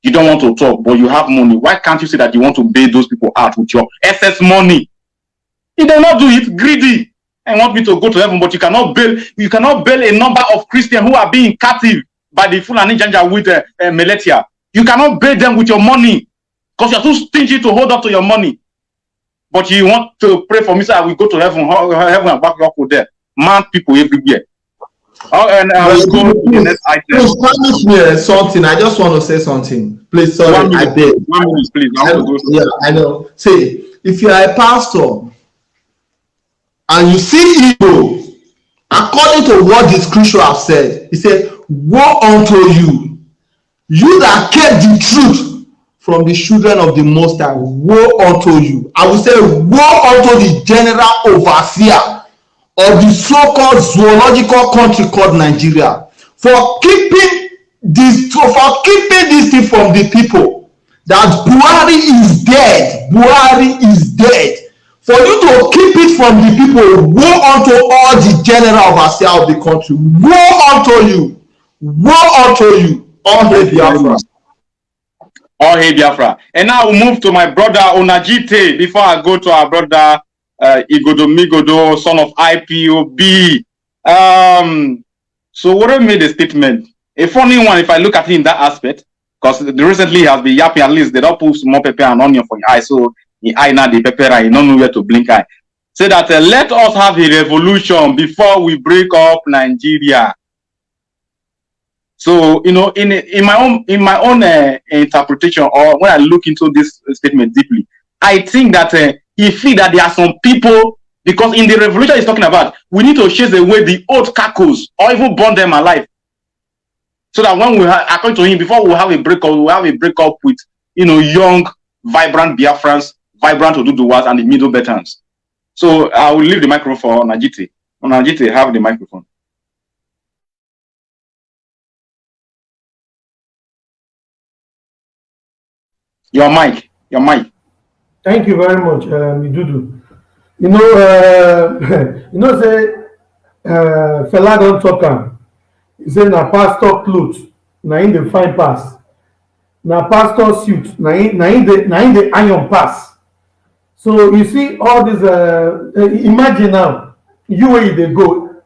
You don't want to talk, but you have money. Why can't you say that you want to bail those people out with your excess money? You do not do it, greedy, and want me to go to heaven, but you cannot bail a number of Christians who are being captive by the Fulani Janja with Meletia. You cannot bail them with your money because you are too stingy to hold up to your money. But you want to pray for me, so I will go to heaven and back up with there. Man, people everywhere. Oh, and I will go to the next item. Please promise me something. I just want to say something. Please, sorry, I beg. 1 minute, please. I know. See, if you are a pastor and you see evil, according to what the scripture have said, he said, woe unto you, you that kept the truth from the children of the Most High. Woe unto you. I will say, woe unto the general overseer of the so-called zoological country called Nigeria for keeping this thing from the people. That Buhari is dead. Buhari is dead. For you to keep it from the people, woe unto all the general overseer of the country. Woe unto you. Woe unto you. All hail Biafra. All hail Biafra. And now we'll move to my brother Onajite before I go to our brother Igodo Migodo, son of Ipob. So what I made a statement, a funny one if I look at it in that aspect, because recently he has been yapping. At least they don't put small pepper and onion for your eye, so the eye now the pepper eye, you don't know where to blink eye. Say that let us have a revolution before we break up Nigeria. So in my own interpretation, or when I look into this statement deeply, I think that he feels that there are some people, because in the revolution he's talking about, we need to chase away the old cackles or even burn them alive. So that when according to him, before we have a breakup, we'll have a breakup with young, vibrant Biafrans, vibrant Oduduwas and the middle veterans. So I will leave the microphone for Najite. Najite, have the microphone. Your mic. Thank you very much, Midudu. Say fella don't talk am. He say na pastor cloth, na in the fine pass. Na pastor suit, na in the iron pass. So you see all this. Imagine now, you where they go.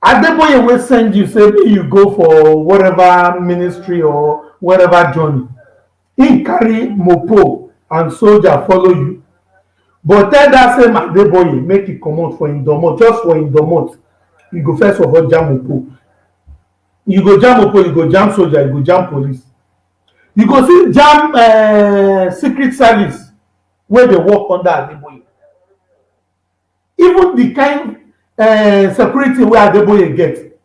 Adeboye will send you, say you go for whatever ministry or whatever journey. He carry mopo and soldier follow you. But tell that same Adeboye make it come out for him domot, just for him domot. You go first of all jam mopo. You go jam mopo, you go jam soldier, you go jam police. You go see jam secret service where they work under Adeboye. Even the kind security where Adeboye get,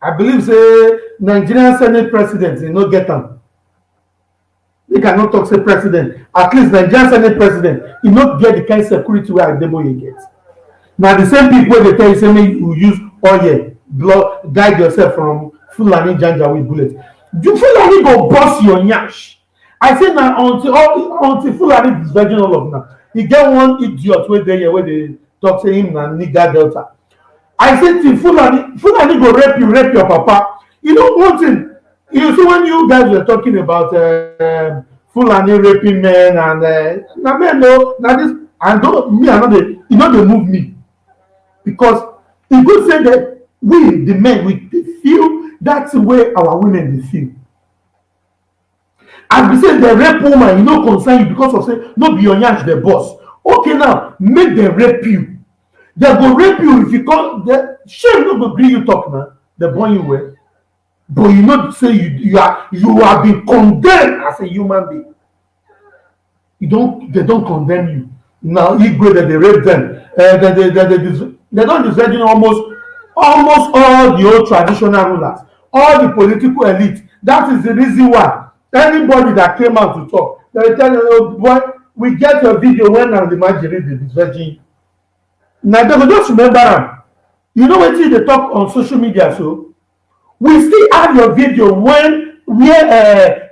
I believe say Nigerian Senate president no get am. They cannot talk say president. At least Nigerian Senate president, he not get the kind of security where Adeboye gets. Now the same people they tell you say make you use oil, blood, guide yourself from Fulani Janja with bullets. You Fulani go bust your nyash. I say now until Fulani is virgin all of now. You get one idiot where they talk say him na nigga delta. I say till Fulani go rape your papa. You know one thing. You see when you guys were talking about Fulani raping men and now men know now this and don't me another they move me because it could say that we the men we feel that's the way our women they feel. As we say the rape woman you know concern you because of say no be your nyash the boss. Okay now make them rape you. They go rape you if you come the shame no go gree you talk now. They born you well. But you know say you have been condemned as a human being. They don't condemn you. Now Igwe that they rape them. They don't disregard almost all the old traditional rulers, all the political elite. That is the reason why anybody that came out to talk, they tell you, oh, boy, we get your video when I'm the Majiri they disregard. Now they will just remember them. You know what they talk on social media so. We still have your video when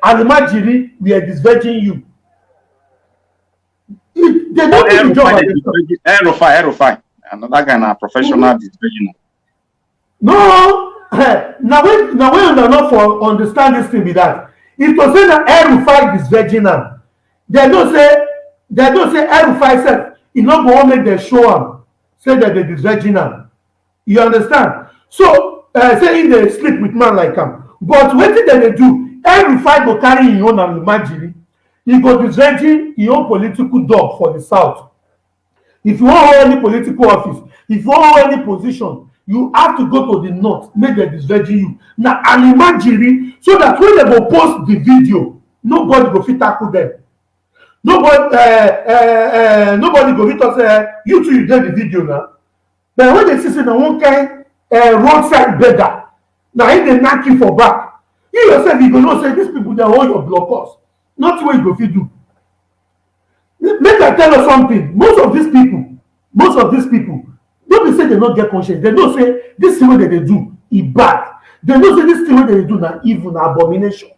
Alimajiri we are disvirgin you. They don't do the job. Erufai. Another kind of professional disvirgin. No, now when not for understand this thing be that. It was say that Erufai disvirgin. They don't say Erufai said it not go on make them show am say that they disvirgin. You understand? So saying they sleep with man like him. But wetin dem dey do, Erufai go carry him own and Imagine. He go disregarding his own political dog for the south. If you wan hold any political office, if you wan hold any position, you have to go to the north, make dem disregard you. Na Alimajiri, so that when dem go post the video, nobody go fit tackle them. Nobody go fit talk say you too you dey the video now. But when they see say na one kind roadside beggar, now if they knock you for back, you yourself you go know say these people they hold your blockers. Not what you go fit do. Make I tell you something. Most of these people, don't be say they not get conscience. They know say this thing what they do is bad. They know say this thing what they do now evil, na abomination.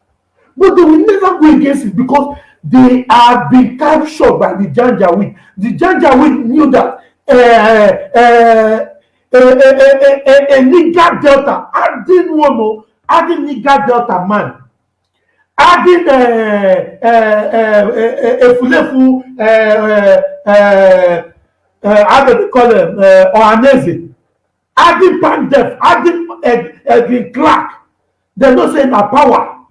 But they will never go against it because they are being captured by the Janjaweed. The Janjaweed knew that a nigger delta, adding nigger delta man, adding a fulefu, how do they call them, Ohaneze, adding Pandef, adding the Clark. They don't say na power,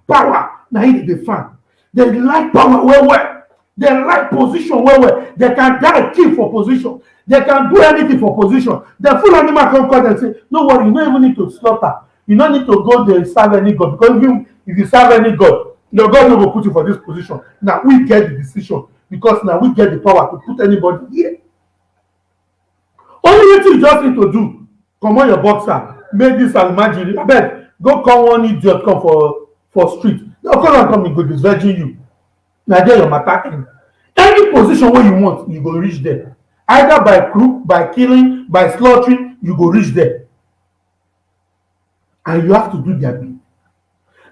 na him dey fan. They like power well. They like position well. They can die kill for position. They can do anything for position. The full animal come call and say, no worry, you don't even need to slaughter. You don't need to go there and serve any God. Because if you serve any God, your God will put you for this position. Now we get the decision. Because now we get the power to put anybody here. Only thing you just need to do, come on your boxer, make this Almajiri. I beg, go call one idiot come for street. They'll come and go disvirgin you. Now there you're attacking. Any position where you want, you go reach there. Either by crook, by killing, by slaughtering, you go reach there. And you have to do their bit.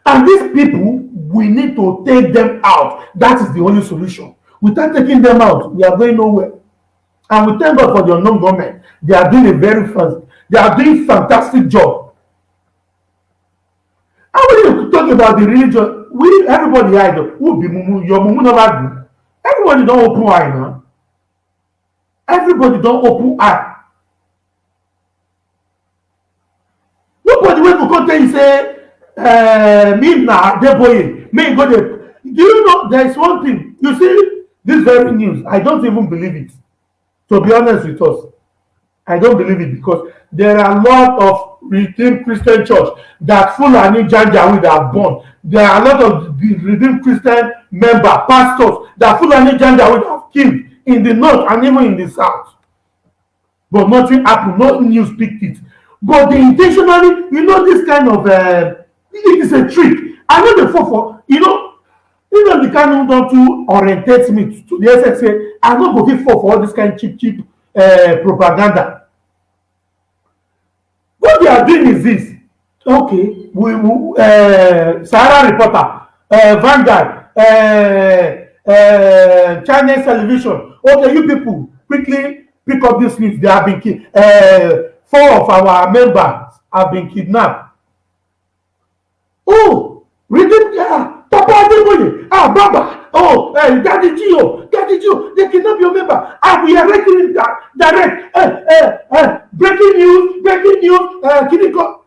And these people, we need to take them out. That is the only solution. Without taking them out, we are going nowhere. And we thank God for the unknown government. They are doing a fantastic job. And when you talk about the religion, everybody either who be mumu, your mumu never do. Everybody don't open eye now. Everybody don't open eye. Nobody will go tell you say, me na Adeboye, me go there. Do you know there is one thing? You see this very news. I don't even believe it. To be honest with us, I don't believe it because there are a lot of Redeemed Christian church that Fulani Janjaweed have born. There are a lot of the Redeemed Christian member pastors that Fulani Janjaweed have killed in the north and even in the south. But nothing happened. No news picked it. But they intentionally, this kind of it is a trick. I know the for Even the Kanu don't to orientate me to the essence say I no go fit for all this kind of cheap propaganda. What they are doing is this. Okay, Sahara Reporter, Vanguard, Chinese television. Okay, you people quickly pick up this news. They have been killed. 4 of our members have been kidnapped. Oh, reading Papa Adeboye, Baba, Daddy Gio, they kidnap your member. We are making direct, breaking news, Kiniko.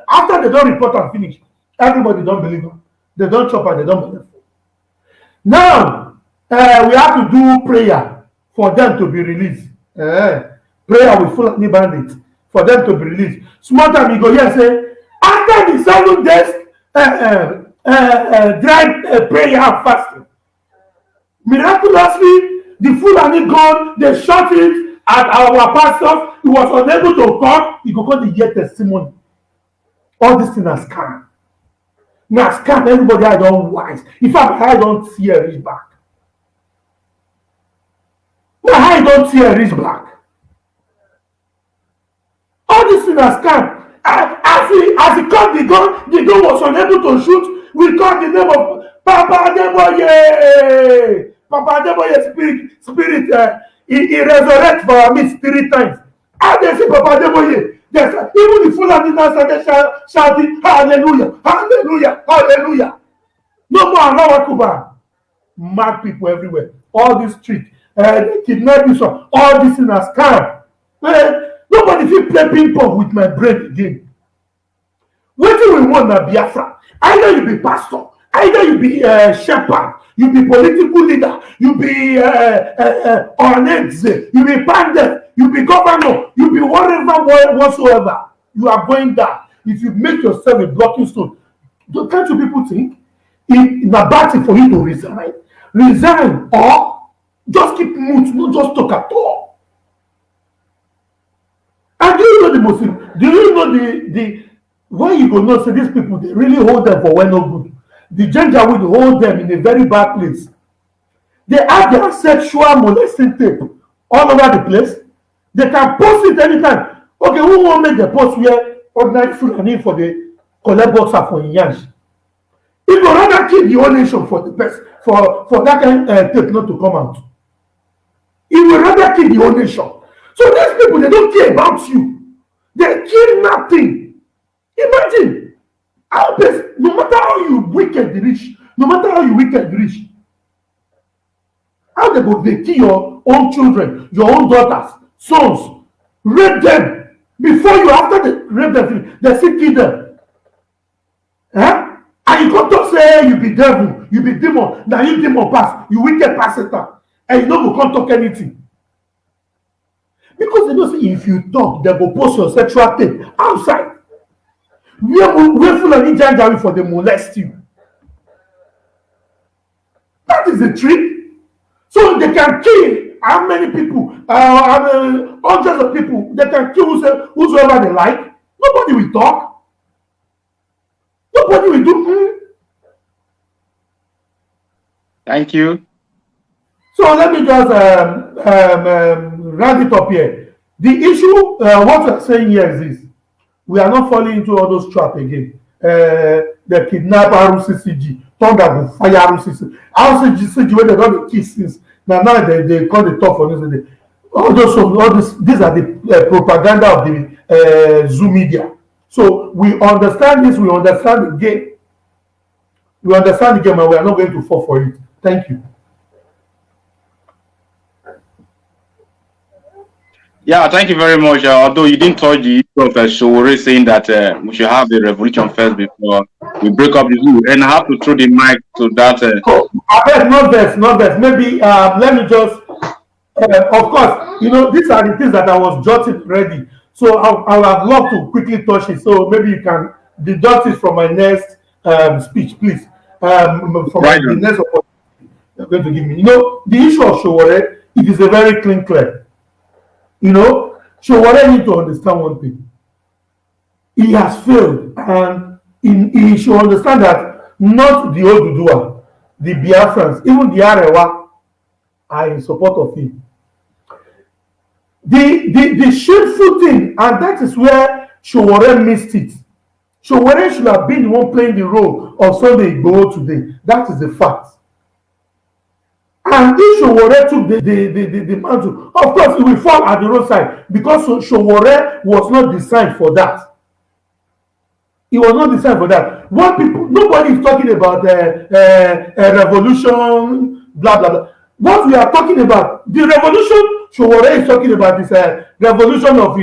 After they don't report and finish, everybody don't believe them. They don't chop and they don't believe. Now, we have to do prayer for them to be released. Prayer with Fulani bandits for them to be released. Small time you go here say, after the 7 days dry prayer and fasting, miraculously, the Fulani gone, they shot it at our pastor. He was unable to come. He go call the year testimony. All this thing has scam. Now scam, everybody I don't wise. In fact, I don't see a reach back. Now I don't see a reach back. All this thing has scam. As he caught the gun was unable to shoot. We called the name of Papa Adeboye. Papa Adeboye spirit. He resurrected for me 3 times. And they say Papa Adeboye. Yes, even the Fulani now started shouting, hallelujah, hallelujah, hallelujah. No more Allah Akbar. Mad people everywhere. All this street, they kidnap you, so all this in a scam. Nobody feel play ping pong with my brain again. What do we want na Biafra? Either you be pastor, either you be shepherd, you be political leader, you be Onedze, you be pandit, you be governor, you be whatever whatsoever. You are going there. If you make yourself a blocking stone, can't you people think it's a bad thing for you to resign or just keep mute, not just talk at all? And do you know the most? Do you know the why you go know say these people they really hold them for when no good? The gender will hold them in a very bad place. They have their sexual molesting tape all over the place. They can post it anytime. Okay, who won't make the post where ordinary Fulani for the collect boxer for Inyansh? He go rather keep the whole nation for the best for that kind tape not to come out. He will rather keep the whole nation. So these people they don't care about you. They care nothing. Imagine how no matter how you wicked rich, how they kill your own children, your own daughters, sons, rape them before you after they rape them, they still kill them. And you come to say you be devil, you be demon, now you demon pass, you wicked pass it up, and you don't go come talk anything. Because they know say if you talk, they go post your sexual tape outside. We're full of ninja for them molest you. That is the trick. So they can kill how many people? Hundreds of people. They can kill whosoever they like. Nobody will talk. Nobody will do. Thank you. So let me just round it up here. The issue, what we're saying here is this. We are not falling into all those traps again. The kidnap RCCG, thunder will fire RCCG. RCCG when they don't kiss since now they call the top for this. These are the propaganda of the Zoom media. So we understand this. We understand the game. We understand the game, and we are not going to fall for it. Thank you. Yeah, thank you very much. Although you didn't touch the issue of Showore saying that we should have the revolution first before we break up the zoo, and I have to throw the mic to that. Not best. Maybe let me just. Of course, these are the things that I was jotting ready. So I would have loved to quickly touch it. So maybe you can deduct it from my next speech, please. The next opportunity you're going to give me. The issue of Showore, it is a very clear. So what I need to understand one thing. He has failed, and he should understand that not the Oduduwa, the Biafrans, even the Arewa, are in support of him. The shameful thing, and that is where Sowore missed it. Sowore should have been the one playing the role of Sunday Igboho today. That is the fact. And if Sowore took the mantle, of course, he will fall at the roadside because Sowore was not designed for that. He was not designed for that. What people, nobody is talking about a revolution, blah blah blah. What we are talking about, the revolution Sowore is talking about is a revolution of,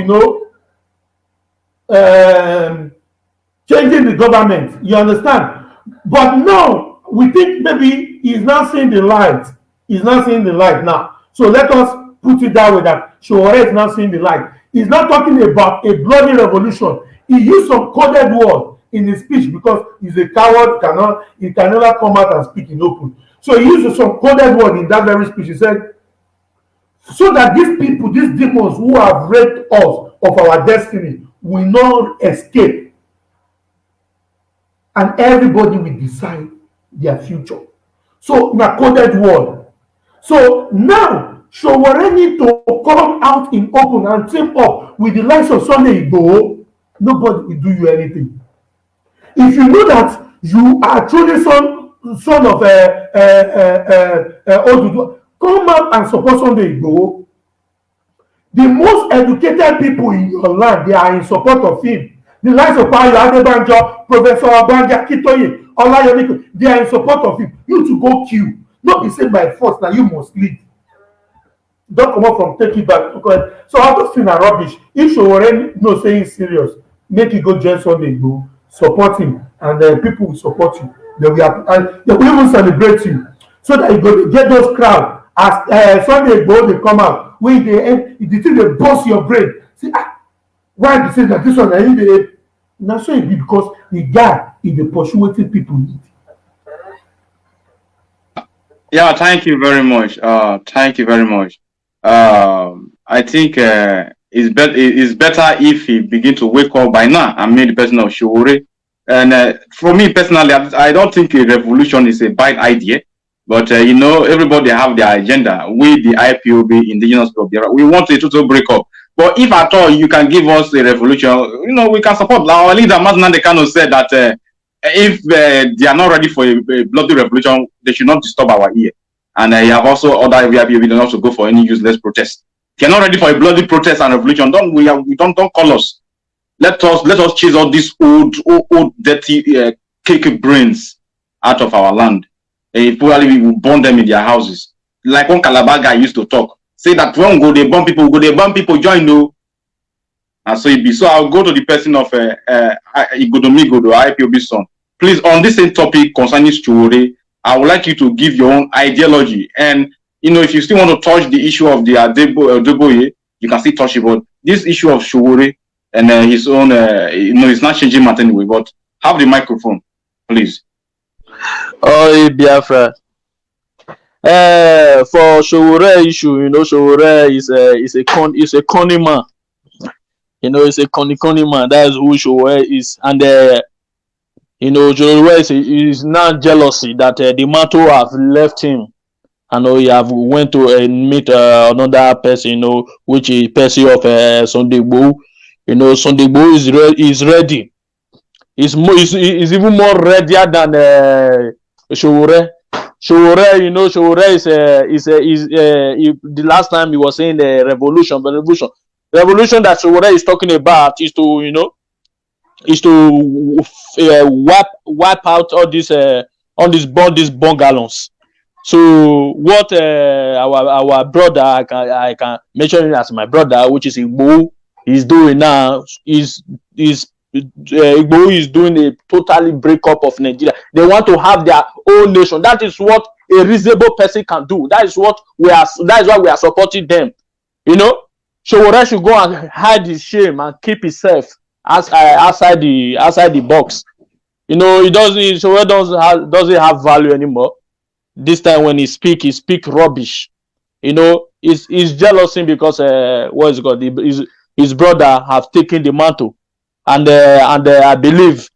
changing the government. You understand? But now we think maybe he's not seeing the light. He's not seeing the light now. So let us put it that way, that Sowore is not seeing the light. He's not talking about a bloody revolution. He used some coded word in his speech because he's a coward, he can never come out and speak in open. So he used some coded word in that very speech. He said, so that these people, these demons who have raped us of our destiny will not escape. And everybody will decide their future. So, na coded word. So now, Sowore need to come out in open and team up with the likes of Sunday Igboho. Nobody will do you anything. If you know that you are truly son of Oduduwa, come out and support Sunday Igboho. The most educated people in your land, they are in support of him. The likes of Ayo Adebanjo, Professor Abanja, Kitoye, Olayomiko, they are in support of him. You to go kill. Not be said by force that you must lead. Don't come up from take it back. Because, so all those things are rubbish. If Sowore no saying serious, make you go join Sunday Igboho, support him, and people will support you. They will even celebrate you. So that you go get those crowd. As Sunday Igboho they come out, when the thing they burst your brain. See, why they say that this one I need the now so it be because the guy is the pursuing people need. Yeah, thank you very much. Thank you very much. I think it's better if he begin to wake up by now and make the person of Sowore. And for me personally, I don't think a revolution is a bad idea. But everybody have their agenda. We, the IPOB, indigenous people, we want a total breakup. But if at all you can give us a revolution, we can support. Our leader, Mazinande Kano, said that if they are not ready for a bloody revolution, they should not disturb our ear. And you have also other IPOB don't also go for any useless protest. If you're not ready for a bloody protest and revolution, don't call us. Let us chase all these old dirty cake brains out of our land. Probably we will burn them in their houses. Like one Calabar guy used to talk. Say that when go they burn people, join no. And so it be. So I'll go to the person of Igodomigodo, IPOB son. Please, on this same topic concerning Sowore, I would like you to give your own ideology. And if you still want to touch the issue of the Adeboye, you can still touch it. But this issue of Sowore and his own, it's not changing matter anyway. But have the microphone, please. Oh, Biafra. For Sowore issue, Sowore is a conny man. It's a conny man. That is who Sowore is, and Sowore is not jealousy that the mantle have left him, and he have went to meet another person, which is person of Sunday Igboho. Sunday Igboho is ready. Is even more readier than Sowore. Sowore is the last time he was saying the revolution that Sowore is talking about is to wipe out all these bungalows. So what our brother, I can mention him as my brother, which is Igboho, is doing now is Igboho is doing a totally breakup of Nigeria. They want to have their own nation. That is what a reasonable person can do. That is why we are supporting them. Sowore should go and hide his shame and keep himself outside the box. Sowore doesn't have value anymore. This time when he speak rubbish. He's jealousy because what is it called? His brother have taken the mantle. And I believe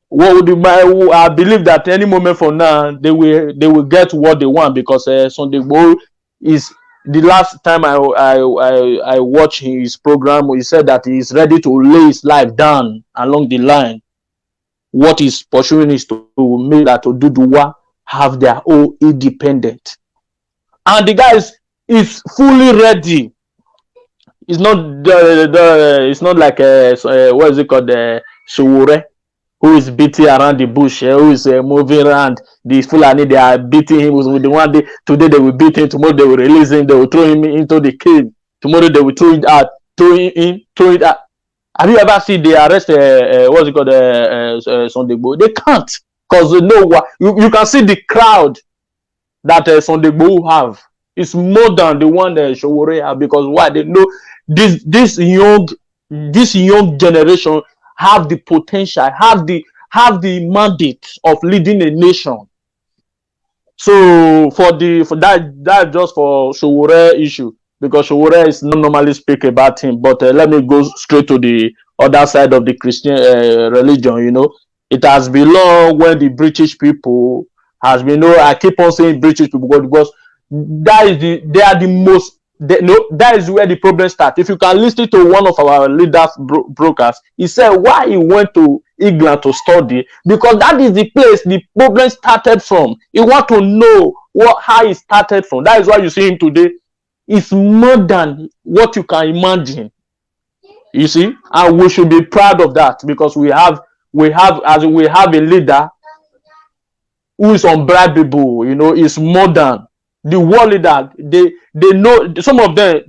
what would I believe that any moment from now they will get what they want, because Sunday Igboho is, the last time I watched his program, he said that he is ready to lay his life down along the line. What he's pursuing is to make that Oduduwa have their own independent, and the guy is fully ready. It's not it's not like what is it called, Sowore, who is beating around the bush, who is moving around. The Fulani, they are beating him with the one day. Today they will beat him, tomorrow they will release him, they will throw him into the cave. Tomorrow they will throw it out, throw it out. Have you ever seen they arrest what's it called, Sunday Igboho? They can't, because they know what you can see the crowd that Sunday Igboho have. It's more than the one that Sowore have, because why? They know this young generation have the potential, have the mandate of leading a nation. So for that just for Sowore issue, because Sowore is not normally speak about him. But let me go straight to the other side of the Christian religion. You know, it has been long when the British people has been. I keep on saying British people because that is where the problem starts. If you can listen to one of our leaders brokers, he said why he went to England to study, because that is the place the problem started from. He want to know how it started from. That is why you see him today. It's more than what you can imagine. You see, and we should be proud of that, because we have a leader who is unbribable. You know, is more than the world leader. They know some of them.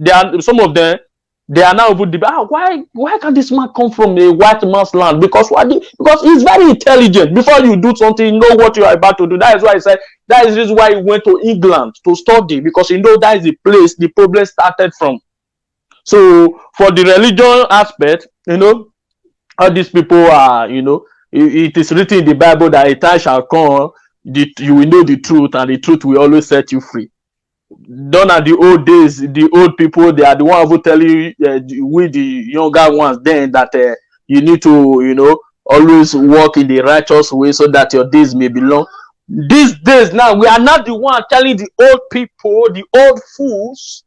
They are now even debate. Why can this man come from a white man's land? Because he's very intelligent. Before you do something, you know what you are about to do. That is why he said. That is just why he went to England to study, because you know that is the place the problem started from. So for the religion aspect, you know, all these people are, you know, it is written in the Bible that a time shall come, you will know the truth, and the truth will always set you free. Done at the old days, the old people, they are the ones who tell you, we the younger ones then, that you need to, you know, always walk in the righteous way so that your days may be long. These days now, we are not the one telling the old people, the old fools,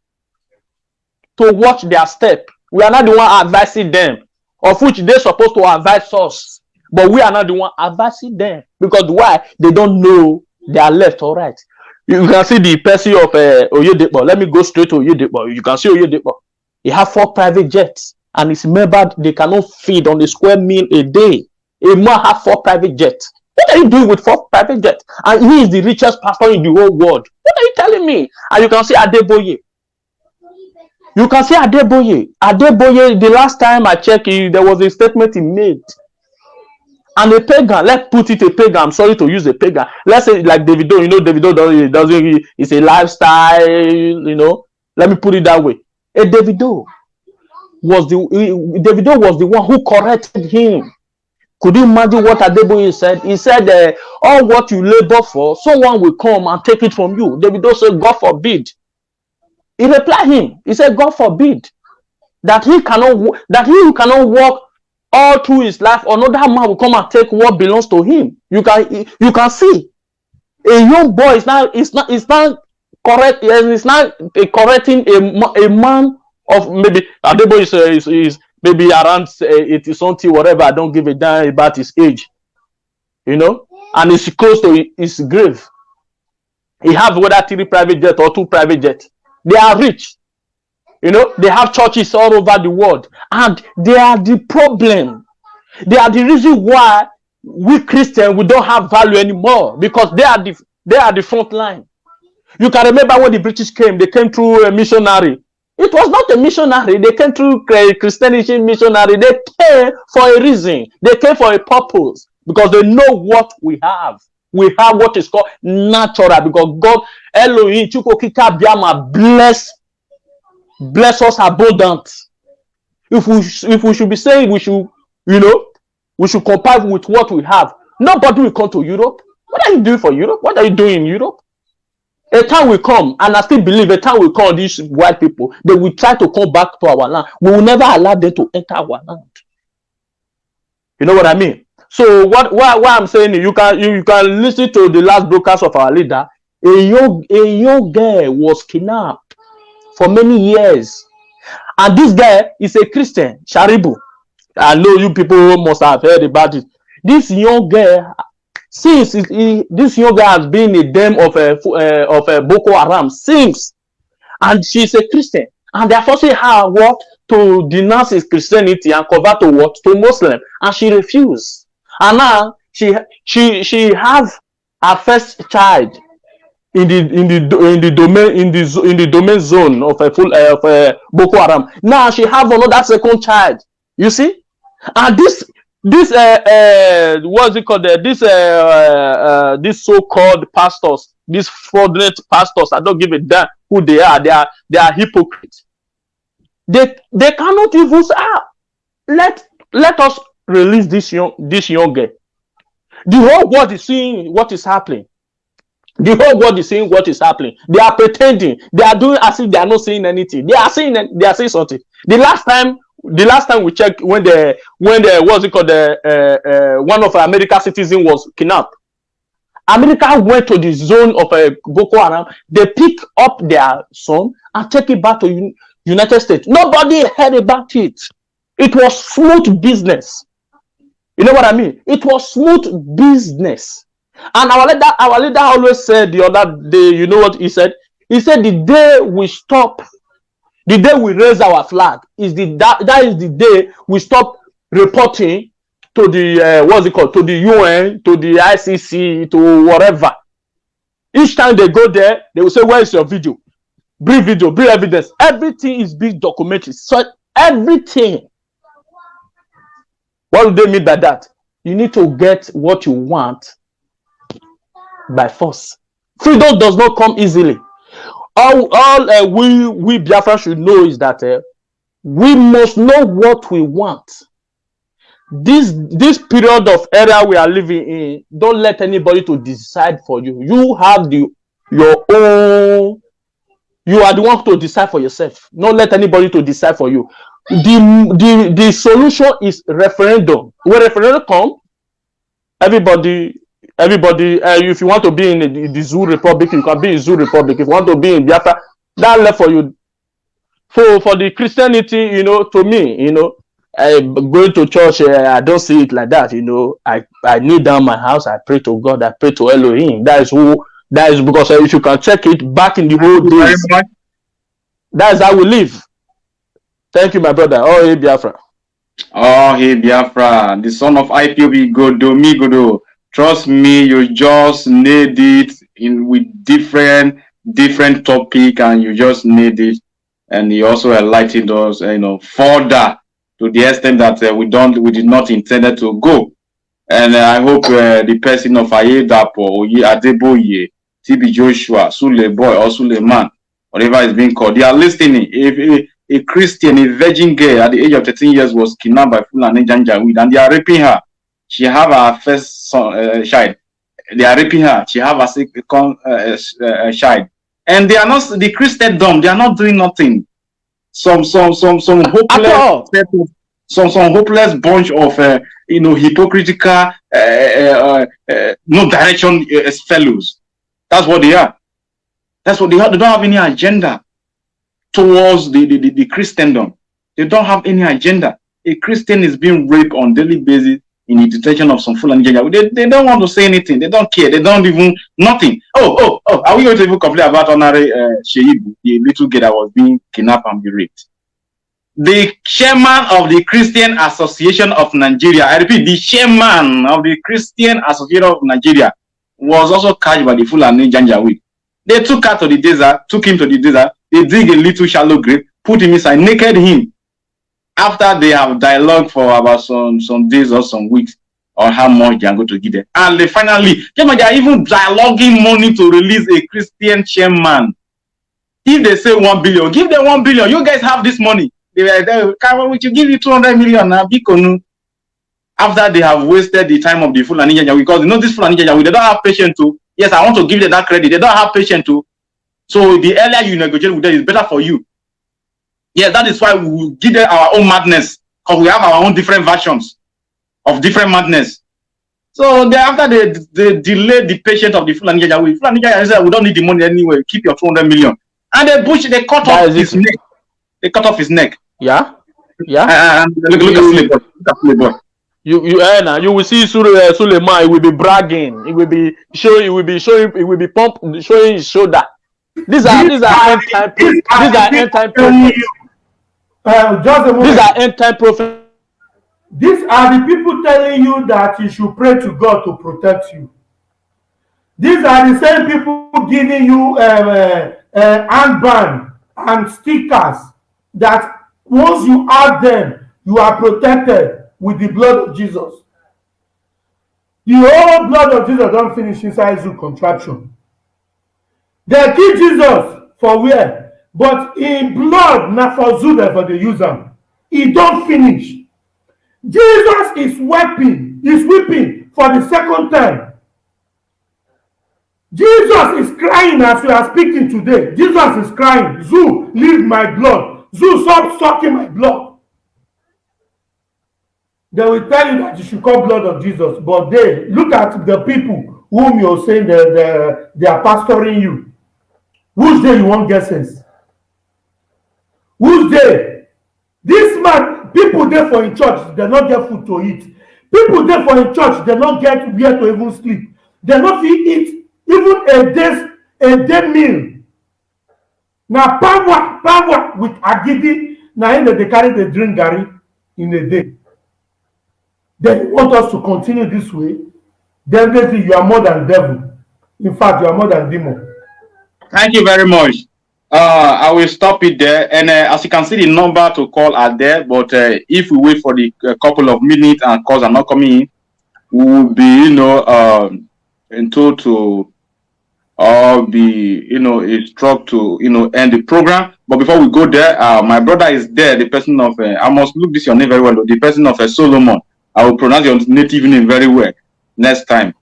to watch their step. We are not the one advising them, of which they're supposed to advise us. But we are not the one advising them, because why? They don't know they are left or right. You can see the person of Oyedepo. Let me go straight to Oyedepo. You can see Oyedepo. He has 4 private jets, and his member, they cannot feed on a square meal a day. A man has 4 private jets. What are you doing with 4 private jets? And he is the richest pastor in the whole world. What are you telling me? And you can see Adeboye. You can see Adeboye. Adeboye, the last time I checked, there was a statement he made. And a pagan, let's put it a pagan. I'm sorry to use a pagan. Let's say like Davido, you know, Davido doesn't it's a lifestyle, you know. Let me put it that way. Davido was the one who corrected him. Could you imagine what Adeboye said? He said, all what you labor for, someone will come and take it from you. Davido said, God forbid. He replied him. He said, God forbid that he cannot walk all through his life. Another man will come and take what belongs to him. You can see a young boy is not correct. It's not correcting a man of maybe Adeboye is maybe around 80 something, whatever. I don't give a damn about his age, you know, and it's close to his grave. He have whether 3 private jets or 2 private jets. They are rich, you know. They have churches all over the world, and they are the problem. They are the reason why we Christians, we don't have value anymore, because they are the front line. You can remember when the British came, they came through a missionary. It was not a missionary. They came through Christianity missionary. They came for a reason. They came for a purpose, because they know what we have. We have what is called natural, because God, Elohim, Chukokika Biama, bless us abundant. If we should be saying we should, you know, we should compare with what we have. Nobody will come to Europe. What are you doing for Europe? What are you doing in Europe? A time will come, and I still believe a time will come, these white people, they will try to come back to our land. We will never allow them to enter our land. You know what I mean? So what I'm saying, you can listen to the last broadcast of our leader. A young girl was kidnapped for many years, and this guy is a Christian, Sharibu. I know you people must have heard about it. This young girl, since this young girl has been a dem of Boko Haram since, and she's a Christian, and they are forcing her what to denounce his Christianity and convert to what to Muslim, and she refused. And now she has her first child in the domain zone of Boko Haram. Now she have another second child. You see, and this what's it called? This so-called pastors, these fraudulent pastors, I don't give a damn who they are. They are hypocrites. They cannot even say, let us release this young girl. The whole world is seeing what is happening. The whole world is seeing what is happening. They are pretending. They are doing as if they are not saying anything. They are saying something. The last time we checked, when the what's it called, one of American citizens was kidnapped. America went to the zone of Boko Haram. They pick up their son and take it back to United States. Nobody heard about it. It was smooth business. You know what I mean? It was smooth business. And our leader always said the other day, you know what he said? He said the day we raise our flag is that is the day we stop reporting to the what's it called, to the UN, to the ICC, to whatever. Each time they go there, they will say, "Where is your video? Bring video, bring evidence." Everything is being documented. So everything. What do they mean by that? You need to get what you want by force. Freedom does not come easily. All we Biafra should know is that we must know what we want. This period of era we are living in, don't let anybody to decide for you. You have your own. You are the one to decide for yourself. Don't let anybody to decide for you. The solution is referendum. When referendum come, everybody. If you want to be in the Zoo Republic, you can be in Zoo Republic. If you want to be in Biafra, that left for you. For the Christianity, you know, to me, you know, going to church, I don't see it like that. You know, I kneel down my house, I pray to God, I pray to Elohim. That is because if you can check it back in the old days, that is how we live. Thank you, my brother. Oh, hey, Biafra. Oh, hey, Biafra, the son of Ipob, Godo. Trust me, you just need it with different topic, and you just need it. And he also enlightened us, you know, further to the extent that we did not intend to go. And I hope the person of Ayedapo, Oye Adeboye, TB Joshua, Sule Boy or Suleiman, whatever is being called, they are listening. If a Christian, a virgin girl at the age of 13 years was kidnapped by Fulani Janjaweed, and they are raping her. She have her first son, child. They are raping her. She have a second child, and they are not the Christendom. They are not doing nothing. Some hopeless, some hopeless bunch of hypocritical, no direction fellows. That's what they are. That's what they are. They don't have any agenda towards the Christendom. They don't have any agenda. A Christian is being raped on daily basis in the detention of some Fulani Janjaweed. They don't want to say anything. They don't care. They don't even nothing. Oh! Are we going to even complain about Honorary Sheibu, the little girl that was being kidnapped and be raped? The chairman of the Christian Association of Nigeria, I repeat, the chairman of the Christian Association of Nigeria was also catched by the Fulani Janjaweed. They took him to the desert. They dig a little shallow grave, put him inside, naked him. After they have dialogue for about some days or some weeks on how much they are going to give them, and they finally, they are even dialoguing money to release a Christian chairman. If they say 1 billion, give them 1 billion. You guys have this money. They will give you 200 million now. After they have wasted the time of the Fulani Janjaweed, because you know this Fulani Janjaweed, they don't have patience to. Yes, I want to give them that credit. They don't have patience to. So the earlier you negotiate with them, it's better for you. Yeah, that is why we will give them our own madness, because we have our own different versions of different madness. So after they delayed the patient of the Fulani Jaja said, we don't need the money anyway. Keep your 200 million. And they cut off his neck. They cut off his neck. Yeah. Yeah. And look at Playboy. You will see Suleiman. He will be bragging. He will be showing. He will be showing his shoulder. These are end time. These are end time prophets. These are end time prophets. These are the people telling you that you should pray to God to protect you. These are the same people giving you handband and stickers that once you have them, you are protected with the blood of Jesus. The whole blood of Jesus don't finish inside zoo contraption. They kill Jesus for where? But in blood, not for zoo, for the user. It don't finish. Jesus is weeping for the second time. Jesus is crying as we are speaking today. Jesus is crying, Zoo, leave my blood. Zoo, stop sucking my blood. They will tell you that you should call blood of Jesus, but they look at the people whom you're saying they are pastoring you. Which day you won't get sense? Which day? This man, people there for in church, they not get food to eat. People there for in church, they not get where to even sleep. They not eat even a day meal. Now power with agidi, now they carry the drink gari in a day. They want us to continue this way. Definitely, you are more than devil. In fact, you are more than demon. Thank you very much. I will stop it there. And as you can see, the number to call are there. But if we wait for the couple of minutes and calls are not coming in, we will be, told to be, instruct to, end the program. But before we go there, my brother is there. The person of, I must look this your name very well. The person of Solomon. I will pronounce your native name very well next time.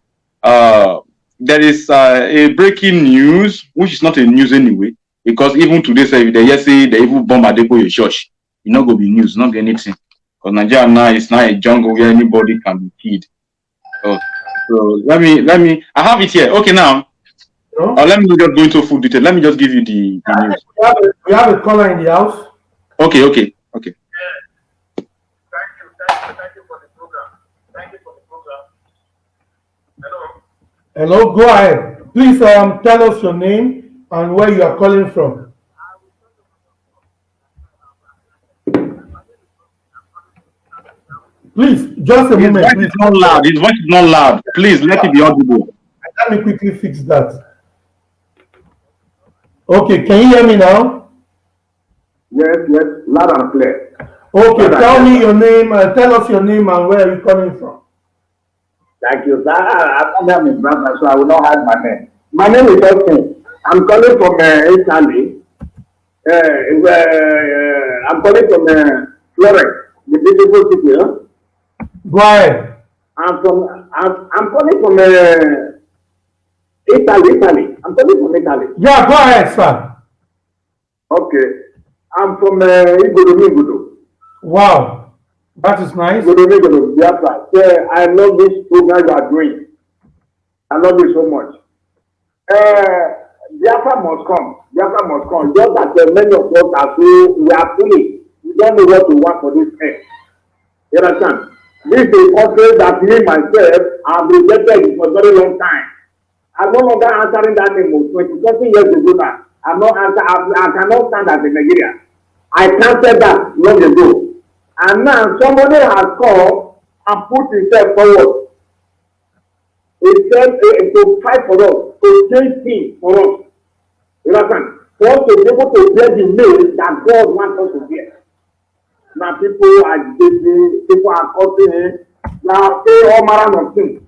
There is a breaking news, which is not a news anyway. Because even today, say they even bomb Adepo church, it's not gonna be news, not be anything. Because Nigeria now is not a jungle where anybody can be killed. So let me. I have it here. Okay, now. No? Let me just go into full detail. Let me just give you the news. We have a caller in the house. Okay. Thank you for the program. Thank you for the program. Hello, go ahead. Please tell us your name and where you are calling from. Please, just a moment. His voice is not loud. His voice is not loud. Please, let it be audible. Let me quickly fix that. Okay, can you hear me now? Yes, loud and clear. Okay, tell me your name. Tell us your name and where are you calling from. Thank you, sir. I'm my brother, so I will not hide my name. My name is Costal. I'm calling from Italy. I'm calling from Florence, the beautiful city. Huh? Go ahead. I'm calling from Italy. I'm calling from Italy. Yeah, go ahead, sir. Okay. I'm from Igodo. Wow, that is nice. Igodo, Biafra. Yeah, I love this program you are doing. I love it so much. Biafra must come. Just that many of us are so we are foolish. We don't know what to want for this end. You understand? This is a country that me myself have rejected for a very long time. I'm no longer answering that name 20-something years ago now. I cannot stand as a Nigerian. I cancelled that long ago. And now somebody has come and put himself forward. He said to fight for us, to change things for us. You understand? For us to be able to bear the name that God wants us to bear. Now people are busy, people are causing now say all manner of things.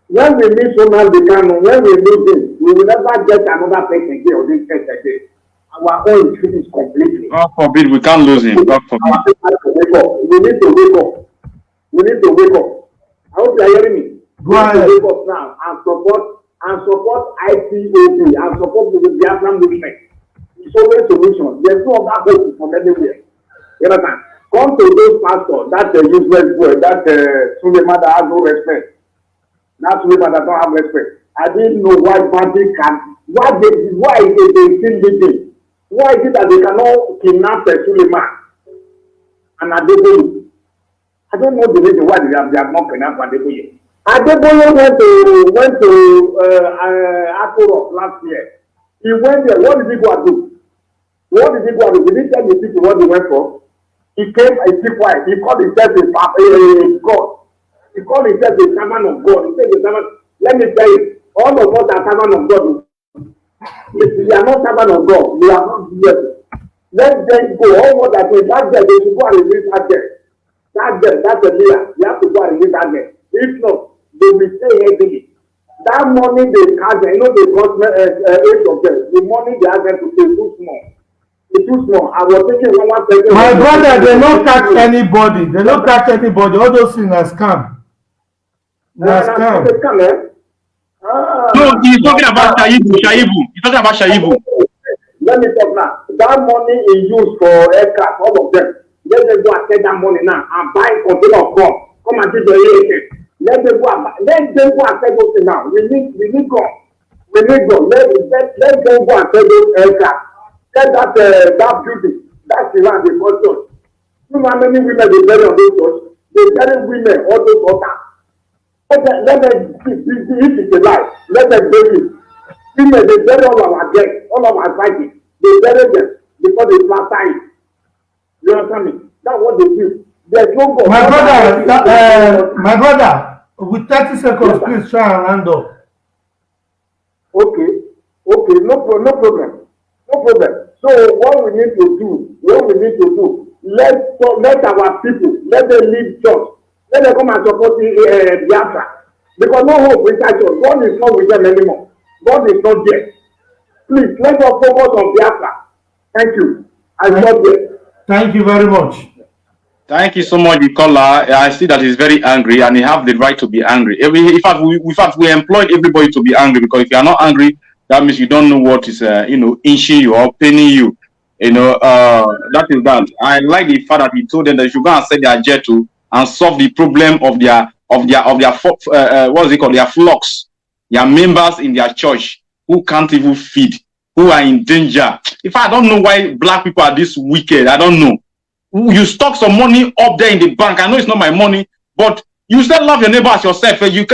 When we meet someone when we lose him, we will never get another person again or this person again. Our own is finished completely. God forbid we can't lose him. God forbid. We need to wake up. I hope you are hearing me. Go ahead. Wake up now and support Ipob and support the Biafran movement. It's always a solution. There's no other hope from anywhere. You understand? Come to those pastors, that useless boy, that Suleiman that has no respect. That Suleiman that don't have respect. I didn't know why bandits can, why is it they still living? Why is it that they cannot kidnap Suleiman and Adeboye? I don't know the reason why they have not kidnapped Adeboye. Adeboye went to Ipob last year. He went there. What did he go and do? What did he go and do? Did he tell the people what he went for? He came and keep quiet. He called himself a God. He called himself a servant of God. He said, let me tell you, all of us are servants of God. If we are not servants of God, we are not Jesus. Let them go. All what that is, that girl, they should go and release that girl. That girl, that's a leader. You have to go and release that girl. If not, they will stay heavily. That money they catch, you know, they cost 8 of them. The money they have them to pay too small. It's too small. I was thinking one person. My brother, they don't catch anybody. They don't catch anybody. All those things are scam. No, he's talking about Shaibu. He's talking about Shaibu. Let me talk now. That money is used for aircraft, all of them. Let them go and take that money now and buy a container of corn. Come and do the AAK. Let them go and take those things now. We need God. We need God. Let them go and take those aircraft. Let that beauty, that Iran, they got church. You know how many women they bury on those church? They bury women, all those altars. Let them, if it's a lie, let them bury it. Women, they bury all of our dead, all of our fighting. They bury them because they plaster it. You understand me? That's what they do. There's no God. My brother, with 30 seconds, please try and hand up. Okay, no problem. So what we need to do, let our people, let them leave church. Let them come and support the Biafra. Because no hope inside church. God is not with them anymore. God is not there. Please, let us focus on Biafra. Thank you. I love you. Thank you very much. Thank you so much, Nicola. I see that he's very angry and he have the right to be angry. In fact, we employed everybody to be angry, because if you are not angry, that means you don't know what is, inching you or paining you. That is that. I like the fact that he told them that you should go and set their jet to and solve the problem of their what is it called, their flocks, their members in their church who can't even feed, who are in danger. If I don't know why black people are this wicked, I don't know. You stock some money up there in the bank. I know it's not my money, but you still love your neighbor as yourself. You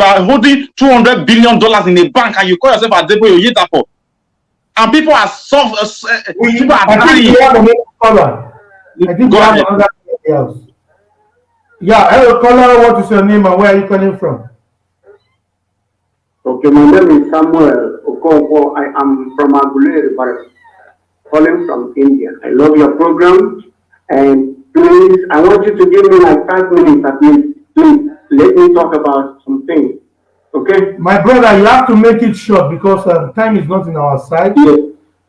are holding $200 billion in a bank, and you call yourself a Adeboye Oyetapo. And people are soft. People are dying. I think we have another else. Yeah, hello, caller. What is your name and where are you calling from? Okay, my name is Samuel Okonkwo. I am from Agulere, calling from India. I love your program. And please, I want you to give me like 5 minutes at least. Please, let me talk about some things. Okay? My brother, you have to make it short because time is not in our side. Yes.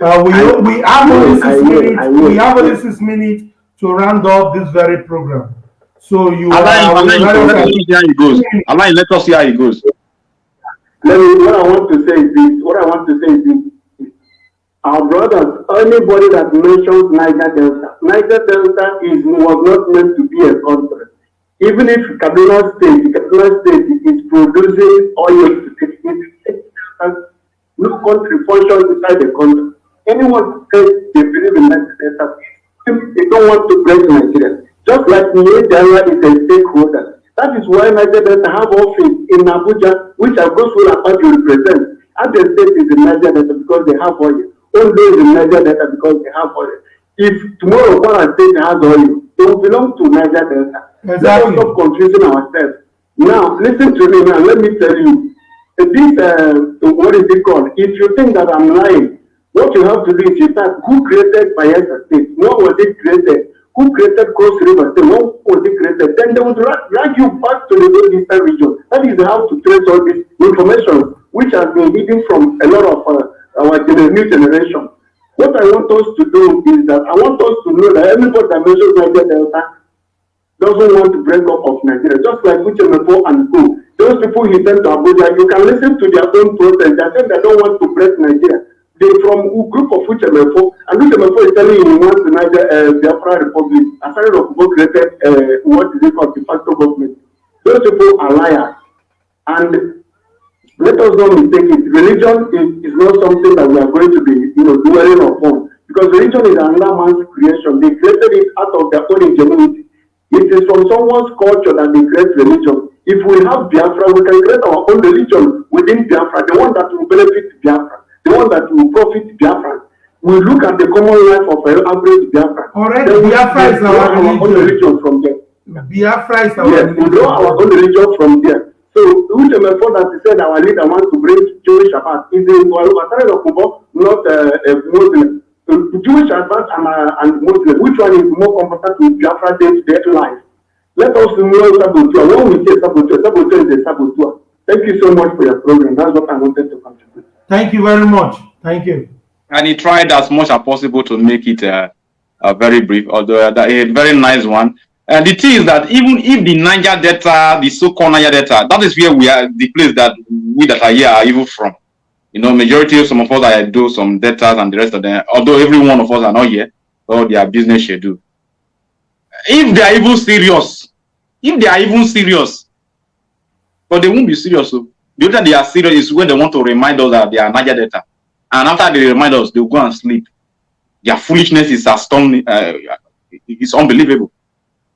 We have only 6 minutes. We have only 6 minutes to round up this very program. So you let us see how it goes. Let us see how it goes. What I want to say is this. Our brothers, anybody that mentions Niger Delta was not meant to be a country. Even if Kaduna State is producing oil, no country functions inside the country. Anyone says they believe in Niger Delta, they don't want to break Nigeria. Just like Nigeria is a stakeholder. That is why Niger Delta have office in Abuja, which I go through about to represent. Abia State is in Niger Delta because they have oil. Ondo is in Niger Delta because they have oil. If tomorrow Kwara State has oil, they will belong to Niger Delta. Exactly. Let us stop confusing ourselves. Now, listen to me now. Let me tell you. What is it called? If you think that I'm lying, what you have to do is you start, who created Bayelsa State? When was it created? Who created Cross River State? When was it created? Then they will drag you back to the Eastern region. That is how to trace all this information, which has been hidden from a lot of our new generation. What I want us to do is that I want us to know that everybody that mentions Niger Delta doesn't want to break up of Nigeria, just like Uchemepo and Co. Those people he sent to Abuja, you can listen to their own protest. They say they don't want to break Nigeria. They're from a group of Uchemefo, and Uchemefo is telling you he wants to Niger Biafra Republic. Aside of created what is it called, de facto government. Those people are liars. And let us not mistake it. Religion is not something that we are going to be, dwelling upon. Because religion is another man's creation. They created it out of their own ingenuity. It is from someone's culture that they create religion. If we have Biafra, we can create our own religion within Biafra, the one that will benefit Biafra, the one that will profit Biafra. We look at the common life of an average Biafra. Already, Biafra is our own religion from there. Biafra is our religion. We draw our own religion from there. So, Uchemefo that he said our leader wants to bring Jewish Shabbat is a not a Muslim. Jewish Shabbat and Muslim, which one is more comfortable with Biafra day-to-day life? Let us know Sabotua. When we say Sabotua, Sabotua is a Sabotua. Thank you so much for your program. That's what I wanted to contribute. Thank you very much. Thank you. And he tried as much as possible to make it very brief, although a very nice one. And the thing is that even if the Niger Delta, the so-called Niger Delta, that is where we are, the place that we that are here are even from. Majority of some of us are do some debtors and the rest of them, although every one of us are not here, or their business schedule. If they are even serious, but they won't be serious. So the other time they are serious is when they want to remind us that they are Niger Delta. And after they remind us, they'll go and sleep. Their foolishness is astounding. It's unbelievable.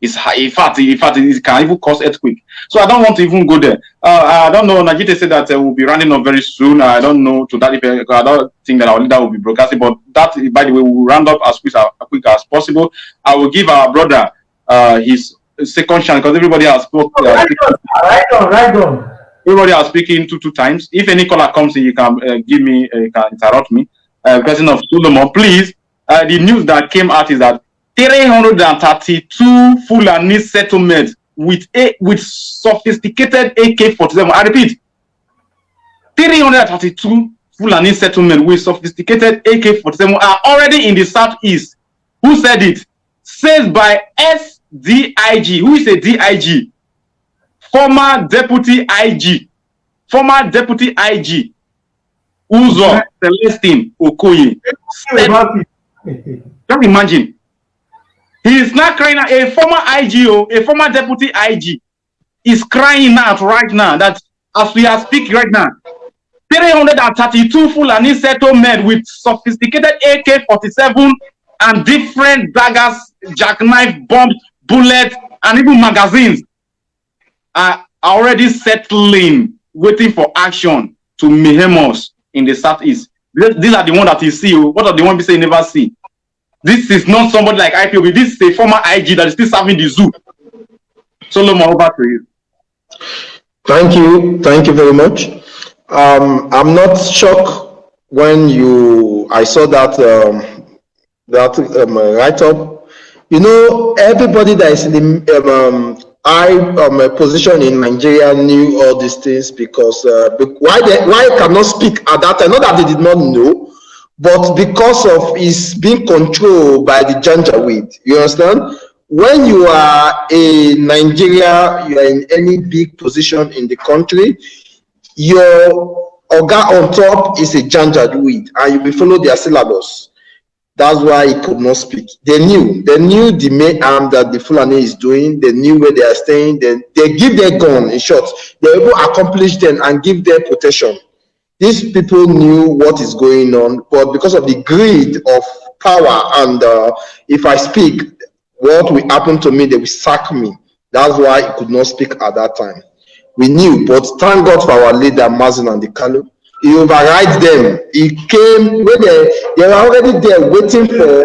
It's in fact, it can even cause earthquake. So I don't want to even go there. I don't know. Najite said that we'll be running up very soon. I don't know to that effect. I don't think that our leader will be broadcasting. But that, by the way, we'll round up as quick as possible. I will give our brother his second chance because everybody has spoken. Right on. Everybody are speaking two times. If any caller comes in, you can can interrupt me. Person of Solomon, please. The news that came out is that 332 Fulani settlements with sophisticated AK-47. I repeat, 332 Fulani settlements with sophisticated AK-47 are already in the southeast. Who said it? Said by SDIG. Who is a DIG? Former deputy IG. Uzo Celestine Okoye. Just imagine. He is not crying out. A former IGO, a former deputy IG, is crying out right now that as we are speaking right now, 332 Fulani settlements with sophisticated AK-47 and different daggers, jackknife, bombs, bullets, and even magazines are already settling, waiting for action to mayhem us in the southeast. These are the ones that you see. What are the ones we say you never see? This is not somebody like Ipob. This is a former IG that is still serving the zoo. Solomon, over to you. Thank you very much. I'm not shocked when I saw that write-up. Everybody that is in the high position in Nigeria knew all these things because why I cannot speak at that time? Not that they did not know, but because of his being controlled by the Janjaweed. You understand? When you are in Nigeria, you are in any big position in the country, your Oga on top is a Janjaweed, and you will follow their syllabus. That's why he could not speak. They knew the main arm that the Fulani is doing. They knew where they are staying. They give their gun, in short. They able to accomplish them and give their protection. These people knew what is going on, but because of the greed of power and if I speak, what will happen to me, they will sack me. That's why he could not speak at that time. We knew, but thank God for our leader, Mazin and the Kalu. He override them. He came when they were already there waiting for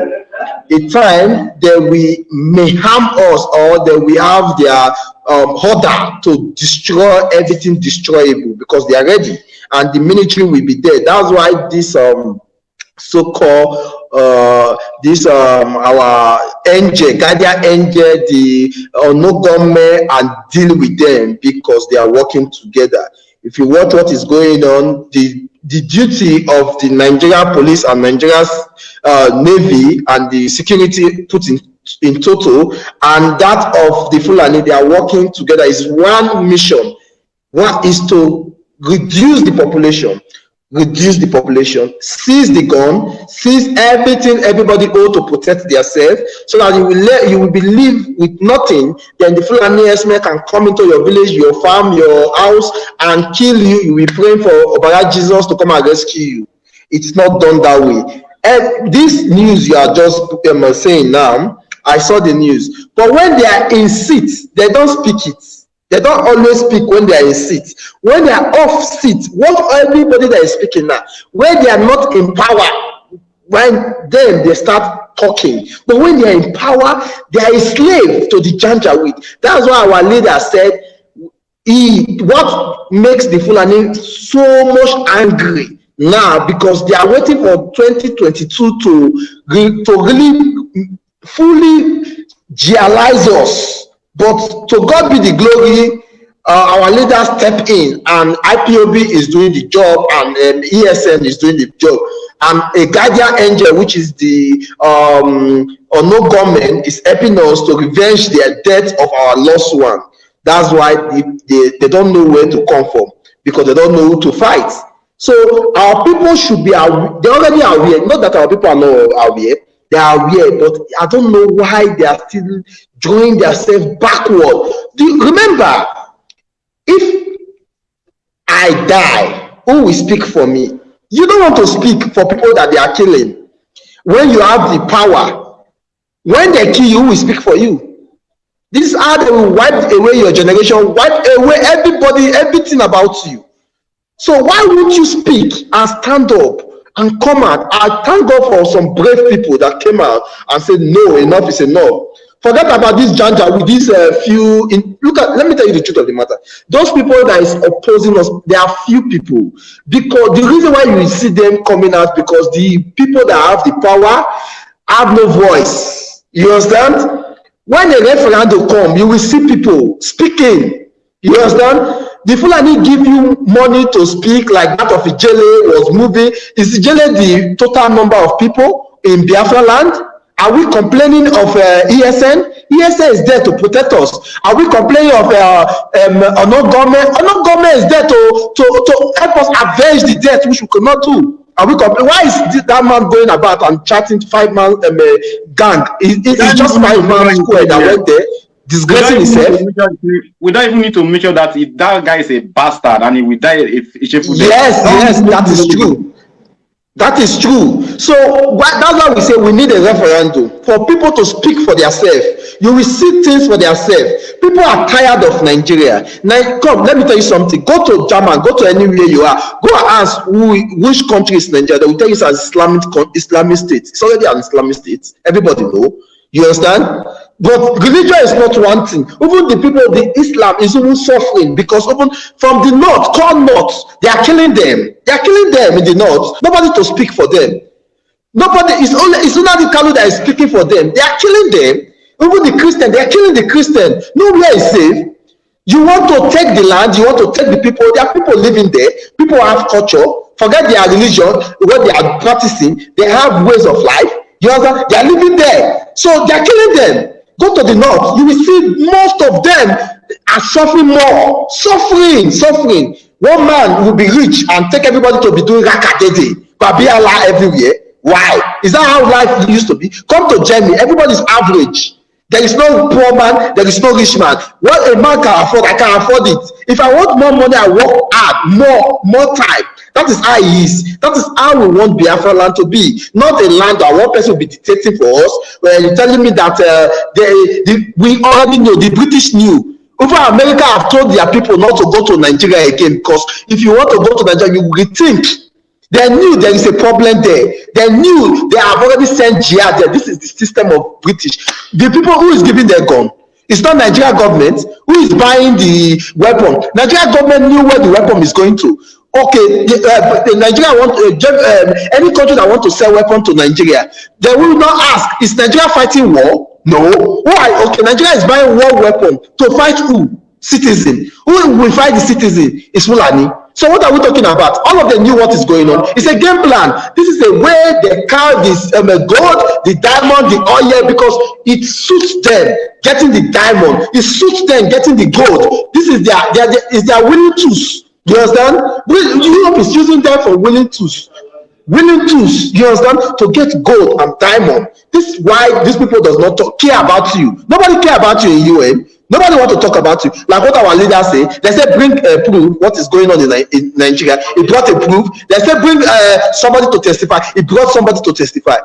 a time that we may harm us or that we have their order to destroy everything destroyable because they are ready and the military will be there. That's why this so-called our angel, guardian angel, the no government and deal with them because they are working together. If you watch what is going on, the duty of the Nigerian police and Nigeria's navy and the security put in total, and that of the Fulani, they are working together is one mission. One is to reduce the population. reduce the population, seize the gun, seize everything everybody owe to protect themselves, so that you will be live with nothing. Then the Fulani herdsmen can come into your village, your farm, your house, and kill you. You will be praying for Obara Jesus to come and rescue you. It's not done that way. And this news you are just saying now, I saw the news. But when they are in seat, they don't speak it. They don't always speak when they are in seat. When they are off seat, what everybody that is speaking now, when they are not in power, then they start talking. But when they are in power, they are a slave to the Janjaweed. That's why our leader said, what makes the Fulani so much angry now, because they are waiting for 2022 to really fully realize us. But to God be the glory, our leaders step in, and IPOB is doing the job, and ESN is doing the job, and a guardian angel, which is the no government, is helping us to revenge their death of our lost one. That's why they don't know where to come from, because they don't know who to fight. So our people should be aware. They already are aware. Not that our people are not aware. They are aware, but I don't know why they are still drawing themselves backward. Remember, if I die, who will speak for me? You don't want to speak for people that they are killing. When you have the power, when they kill you, who will speak for you? This is how they will wipe away your generation, wipe away everybody, everything about you. So why won't you speak and stand up and come out? I thank God for some brave people that came out and said, no, enough is enough. Forget about this Janja with these let me tell you the truth of the matter. Those people that is opposing us, there are few people. Because the reason why you see them coming out, because the people that have the power have no voice. You understand? When a referendum come, you will see people speaking. You understand? The Fulani give you money to speak, like that of Ijele was moving. Is Ijele the total number of people in Biafra land? Are we complaining of ESN? ESN is there to protect us. Are we complaining of no government? No government is there to help us avenge the death which we could not do. Are we complaining? Why is that man going about and chatting 5-man gang? It's just 5-man square that went there. Disgracing himself. We don't even need to make sure that that guy is a bastard and he will die if yes, that is true. That is true. So that's why we say we need a referendum for people to speak for themselves. You will see things for themselves. People are tired of Nigeria. Now, come, let me tell you something. Go to German, go to anywhere you are. Go and ask which country is Nigeria. They will tell you it's an Islamic state. It's already an Islamic state. Everybody know. You understand? But religion is not one thing. Even the people, the Islam is even suffering, because even from the north, core north, they are killing them. They are killing them in the north. Nobody to speak for them. Nobody. It's only the Kalu that is speaking for them. They are killing them. Even the Christian, they are killing the Christian. Nowhere is safe. You want to take the land. You want to take the people. There are people living there. People have culture. Forget their religion, what they are practicing. They have ways of life. You understand? They are living there. So they are killing them. Go to the north, you will see most of them are suffering more. Suffering. One man will be rich and take everybody to be doing rakadede, babiala everywhere. Why? Is that how life used to be? Come to Germany, everybody's average. There is no poor man, there is no rich man. What a man can afford, I can afford it. If I want more money, I work hard, more time. That is how he is. That is how we want Biafra land to be. Not a land that one person will be dictating for us. Where you're telling me that we already know, the British knew. Over America have told their people not to go to Nigeria again, because if you want to go to Nigeria, you rethink. They knew there is a problem there. They knew they have already sent jihad there. This is the system of British. The people who is giving their gun, it's not Nigeria government who is buying the weapon. Nigeria government knew where the weapon is going to. Okay, Nigeria any country that want to sell weapon to Nigeria, they will not ask, is Nigeria fighting war? No. Why? Okay, Nigeria is buying war weapon to fight who? Citizen. Who will fight the citizen? Is Fulani. So what are we talking about? All of them knew what is going on. It's a game plan. This is a way they carve this gold, the diamond, the oil, because it suits them getting the diamond. It suits them getting the gold. This is their winning tools. You understand? Europe is using them for willing tools. Willing tools, you understand, to get gold and diamond. This is why these people does not care about you. Nobody care about you in UN. Nobody want to talk about you. Like what our leaders say, they say bring proof what is going on in Nigeria. He brought a proof. They say bring somebody to testify. He brought somebody to testify.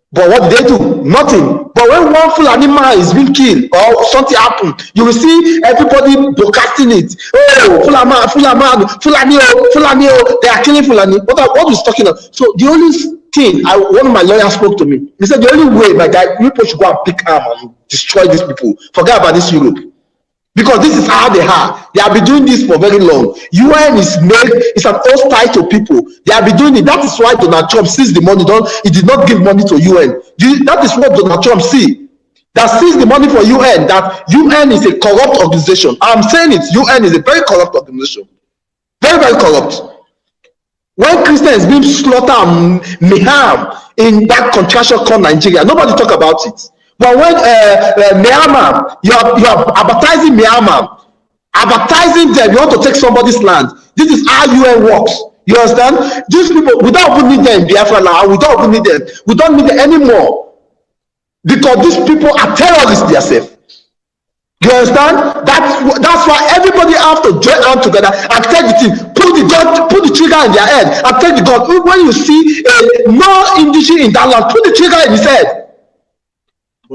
But what did they do? Nothing. But when one Fulani man is being killed or something happened, you will see everybody broadcasting it. Oh, Fulani, they are killing Fulani. What is talking about? So the only thing, one of my lawyers spoke to me. He said the only way, my guy, people should go and pick arm and destroy these people. Forget about this Europe. Because this is how they are. They have been doing this for very long. UN is an hostile to people. They have been doing it. That is why Donald Trump sees the money. He did not give money to UN. That is what Donald Trump sees. That sees the money for UN. That UN is a corrupt organization. I'm saying it. UN is a very corrupt organization. Very, very corrupt. When Christians being slaughtered and mayhem in that contraction called Nigeria, nobody talk about it. But when Myanmar, you are advertising Myanmar, advertising them, you want to take somebody's land. This is how UN works. You understand? These people, we don't even need them in Biafra now. We don't even need them. We don't need them anymore. Because these people are terrorists themselves. You understand? That's why everybody have to join hand together and take the thing, put the trigger in their head, and take the gun. When you see no indigenous in that land, put the trigger in his head.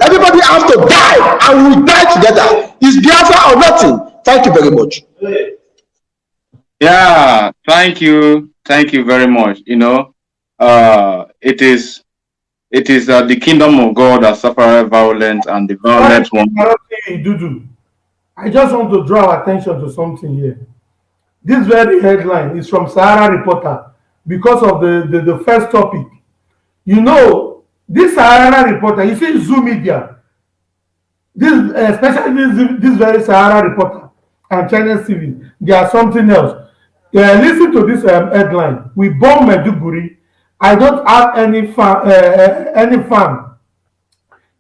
Everybody has to die, and we will die together. Is Biafra or nothing? Thank you very much. Yeah, thank you very much. You know, it is the kingdom of God that suffereth violence, and the violent one. I just want to draw attention to something here. This very headline is from Sahara Reporter because of the first topic. You know, this Sahara Reporter, you see Zoo Media, especially this very Sahara Reporter and China TV, they are something else. Listen to this headline. We bomb Maiduguri. I don't have any farm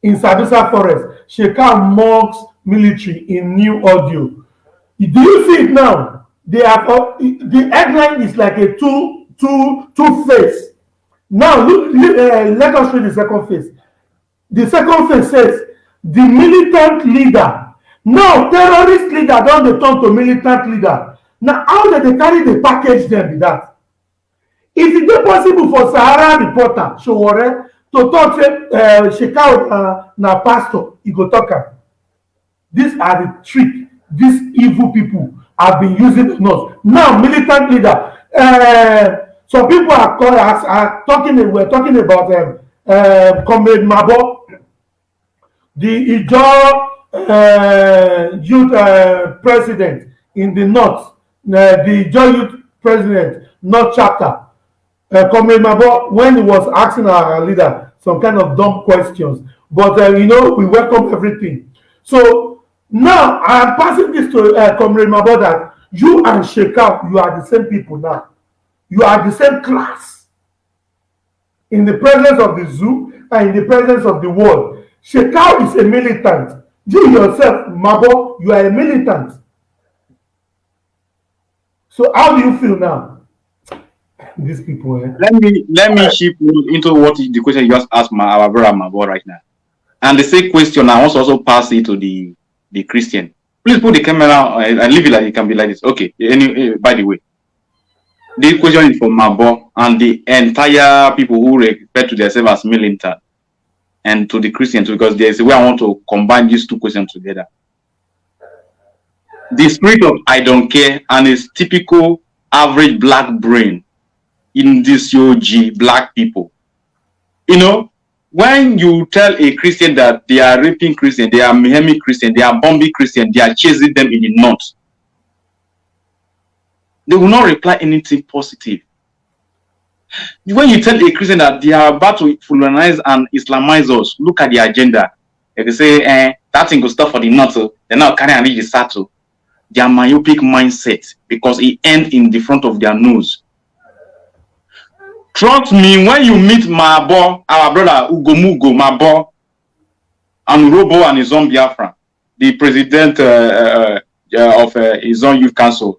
in Sabisa Forest. Sheka mocks military in new audio. Do you see it now? The headline is like a two face. Now, let us read the second phase. The second phase says, the militant leader. Now, terrorist leader don't they turn to militant leader. Now, how do they carry the package them with that? Is it possible for Sahara Reporter, Showore, to talk to check out na pastor, he go talk? These are the trick these evil people have been using on us. Now, militant leader. Some people are talking. We're talking about Comrade Mabo, the Ijaw youth president in the north, the Ijaw youth president north chapter. Comrade Mabo, when he was asking our leader some kind of dumb questions, but you know, we welcome everything. So now I'm passing this to Comrade Mabo that you and Shekau, you are the same people now. You are the same class in the presence of the zoo and in the presence of the world. Shekau is a militant. You yourself, Mabo, you are a militant. So how do you feel now? These people. Let me shift into what the question you just asked our brother Mabo right now. And the same question I want to also pass it to the Christian. Please put the camera and leave it like it can be like this. Okay. By the way. This question is for Mabo and the entire people who refer to themselves as militant, and to the Christians, because there's a way I want to combine these two questions together. The spirit of I don't care and its typical average black brain in this UG black people. You know, when you tell a Christian that they are raping Christian, they are mayheming Christian, they are bombing Christian, they are chasing them in the north, they will not reply anything positive. When you tell a Christian that they are about to colonize and Islamize us, look at the agenda. If they say, that thing will stop for the north, they're not carrying the saddle. Their myopic mindset, because it ends in the front of their nose. Trust me, when you meet Mabo, our brother Ugomugo Mabo, and Robo and his own Biafra, the president of his own youth council,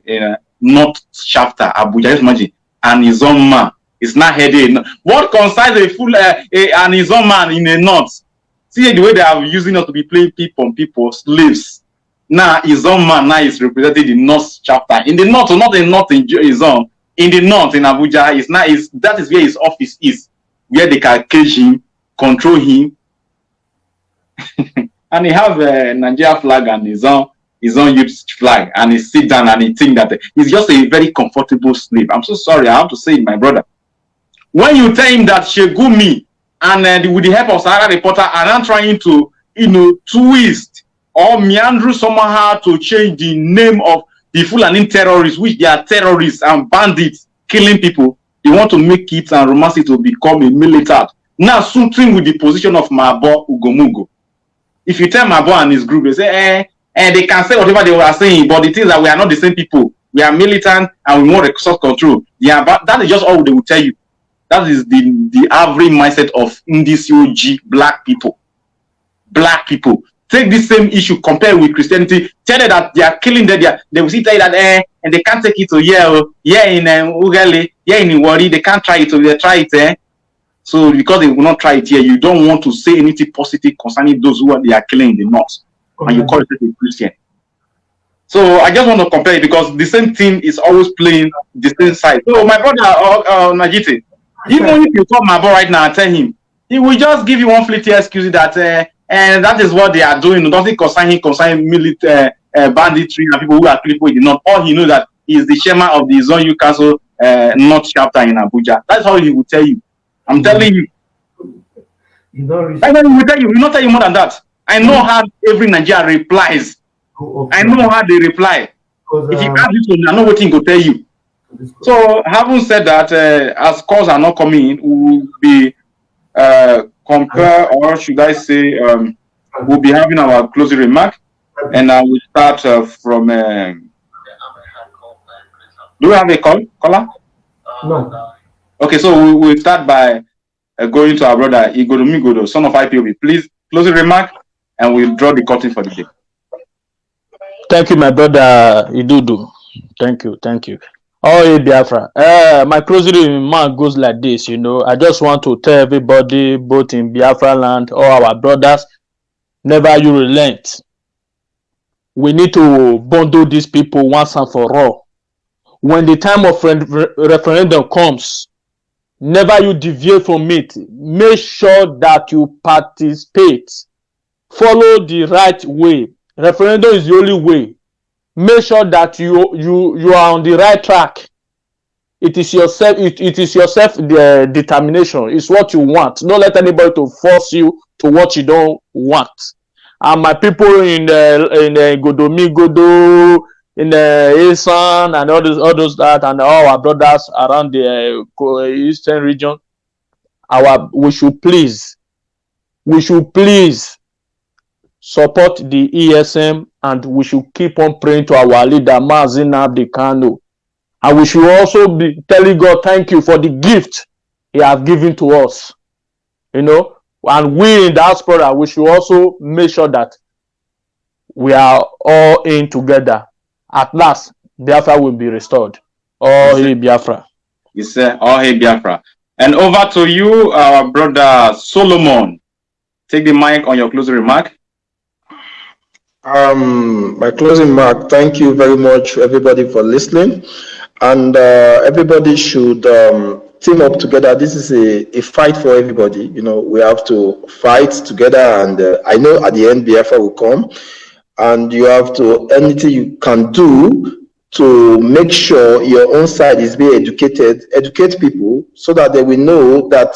North chapter, Abuja. Just imagine, and his own man is not headed. What concerns a full and his own man in the North? See the way they are using us to be playing people, slaves. Now his own man now is representing the North chapter. In the North, or not in North in his own. In the North, in Abuja, that is where his office is, where they can cage him, control him. And he have a Nigeria flag and his own youth flag, and he sit down and he think that he's just a very comfortable slave. I'm so sorry, I have to say it, my brother. When you tell him that Shegumi and with the help of Sahara Reporter are not trying to, twist or meander somehow to change the name of the Fulani terrorists, which they are terrorists and bandits killing people, they want to make it and romance it to become a militant. Now, something with the position of Mabo Ugomugo. If you tell Mabo and his group, they say, they can say whatever they were saying, but the thing is that we are not the same people. We are militant and we want resource control. Yeah, but that is just all they will tell you. That is the average mindset of NDCOG black people. Black people. Take this same issue, compare with Christianity, tell them that they are killing them. They will see tell you that and they can't take it to here in Ugale, here in Iwari, they can't try it, so they try it. So because they will not try it here, you don't want to say anything positive concerning those they are killing in the North. And you call it a Christian. So I just want to compare it because the same thing is always playing the same side. So my brother Najite, even if you call Mabo right now and tell him, he will just give you one fleeting excuse that and that is what they are doing. Nothing concerning military banditry and people who are killing people in the North. All he knows that he is the chairman of the Zone U Council North chapter in Abuja. That's how he will tell you. I'm telling you. He will tell you. He will not tell you more than that. I know how every Nigerian replies. I know how they reply. If you ask this one, I know what he will tell you. So, having said that, as calls are not coming in, we will be compare, or should I say, we'll be having our closing remark, and I will start from. Do we have a caller? No. Okay, so we'll start by going to our brother Igodo Migodo, son of Ipob. Please, closing remark, and we'll draw the curtain for the day. Thank you, my brother Idudu. Thank you. Oh, Biafra. My closing remark goes like this, I just want to tell everybody, both in Biafra land, all our brothers, never you relent. We need to bundle these people once and for all. When the time of referendum comes, never you deviate from it. Make sure that you participate. Follow the right way. Referendum is the only way. Make sure that you are on the right track. It is yourself. It is yourself determination. It's what you want. Don't let anybody to force you to what you don't want. And my people in Godo, in the Eastern and all those that, and all our brothers around the Eastern region, we should please support the ESM, and we should keep on praying to our leader, Mazi Nnamdi Kanu. And we should also be telling God, thank you for the gift he has given to us. And we in diaspora, we should also make sure that we are all in together. At last, Biafra will be restored. Oh, hey, Biafra. Yes, sir. Oh, hey, Biafra. And over to you, our brother Solomon. Take the mic on your closing remark. My closing remark, thank you very much, everybody, for listening. And everybody should team up together. This is a fight for everybody. We have to fight together. And I know at the end, Biafra will come. And you have to, anything you can do to make sure your own side is being educate people so that they will know that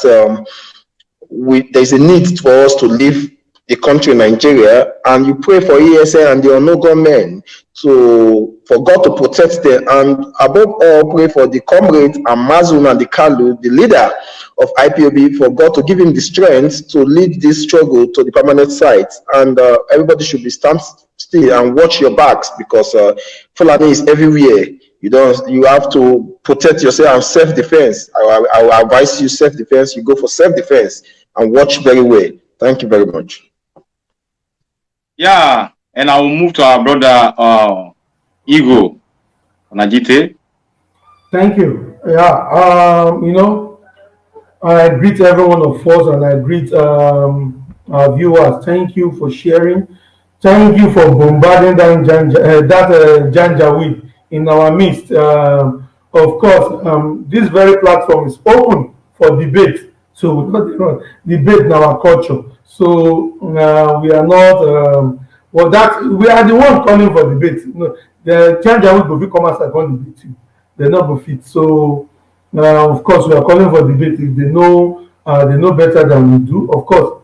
there's a need for us to leave the country, Nigeria, and you pray for ESN and the unknown government for God to protect them, and above all, pray for the comrade Amazon and the Kalu, the leader of Ipob, for God to give him the strength to lead this struggle to the permanent site. And everybody should be stand still and watch your backs, because Fulani is everywhere. You have to protect yourself and self-defense. I will advise you self-defense. You go for self-defense and watch very well. Thank you very much. Yeah, and I will move to our brother Igo Najite. Thank you. Yeah, I greet every one of us and I greet our viewers. Thank you for sharing. Thank you for bombarding that Janjaweed in our midst. Of course, this very platform is open for debate. So we not debate in our culture. So we are not. Well, that we are the one calling for debate. The Janjaweed will be come as a debate you. They're not go fit. So of course, we are calling for debate. If they know better than we do. Of course,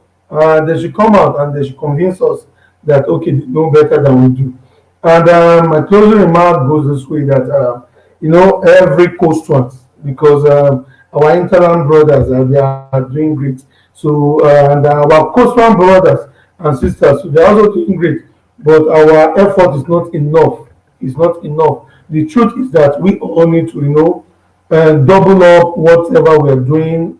they should come out and they should convince us that okay, they know better than we do. And my closing remark goes this way: that every coastward, because our interland brothers they are doing great. So and our coastward brothers and sisters, so they are also doing great. But our effort is not enough. It's not enough. The truth is that we all need to double up whatever we are doing,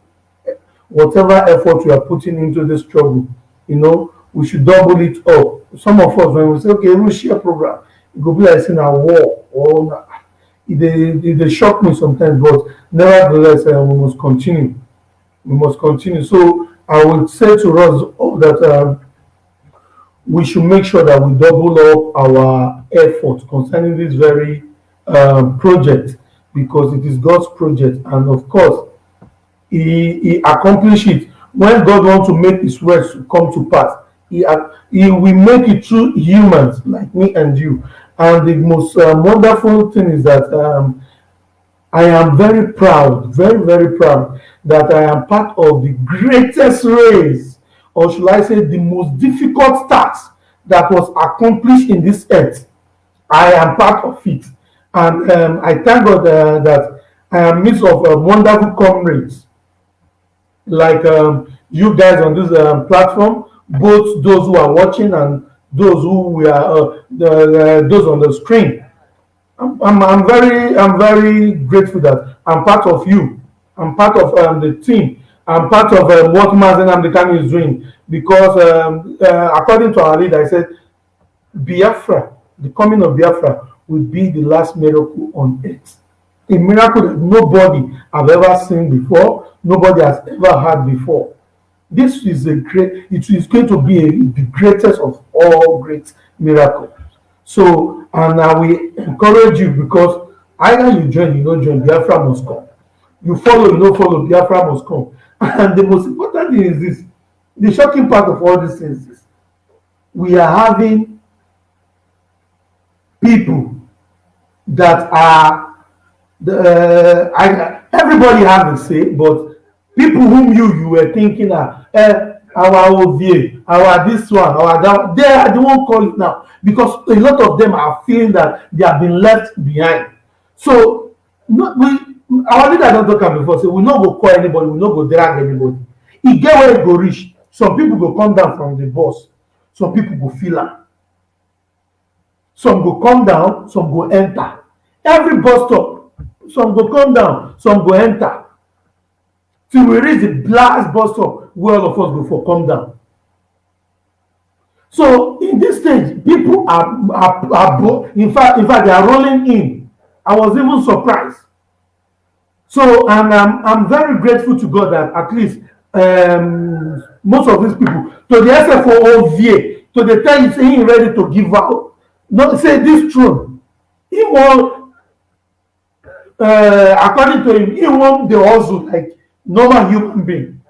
whatever effort we are putting into this struggle. We should double it up. Some of us, when we say, okay, we'll share program, it go be like saying a war or they shock me sometimes, but nevertheless, we must continue. We must continue. So I would say to us all that we should make sure that we double up our effort concerning this very project, because it is God's project, and of course, He accomplished it. When God wants to make His words come to pass, He will make it through humans like me and you. And the most wonderful thing is that I am very proud, very, very proud that I am part of the greatest race, or should I say, the most difficult task that was accomplished in this earth. I am part of it. And I thank God that I am midst of wonderful comrades like you guys on this platform, both those who are watching and those who are those on the screen. I'm very grateful that I'm part of you. I'm part of the team. I'm part of what Mazen Amdekani is doing, because according to our leader, I said Biafra, the coming of Biafra, will be the last miracle on earth. A miracle that nobody have ever seen before, nobody has ever had before. This is it is going to be the greatest of all great miracles. So, and I will encourage you, because either you join, you don't join, Biafra must come. You follow, you don't follow, Biafra must come. And the most important thing is this: the shocking part of all these things is we are having people that are everybody has a say, but people whom you were thinking our OVA, our this one, our that, they are the one calling now, because a lot of them are feeling that they have been left behind. So our leader don talk am before, say we no go call anybody, we no go drag anybody. E get where e go reach, some people go come down from the bus, some people go feel am. Some go come down, some go enter. Every bus stop, some go come down, some go enter. Till we reach the last bus stop where all of us go for come down. So in this stage, people are in fact they are rolling in. I was even surprised. So, and I'm very grateful to God that at least most of these people, to the SFO VA, to the time saying ready to give out, not say this throne. He want, according to him, he want the hustle like normal human being.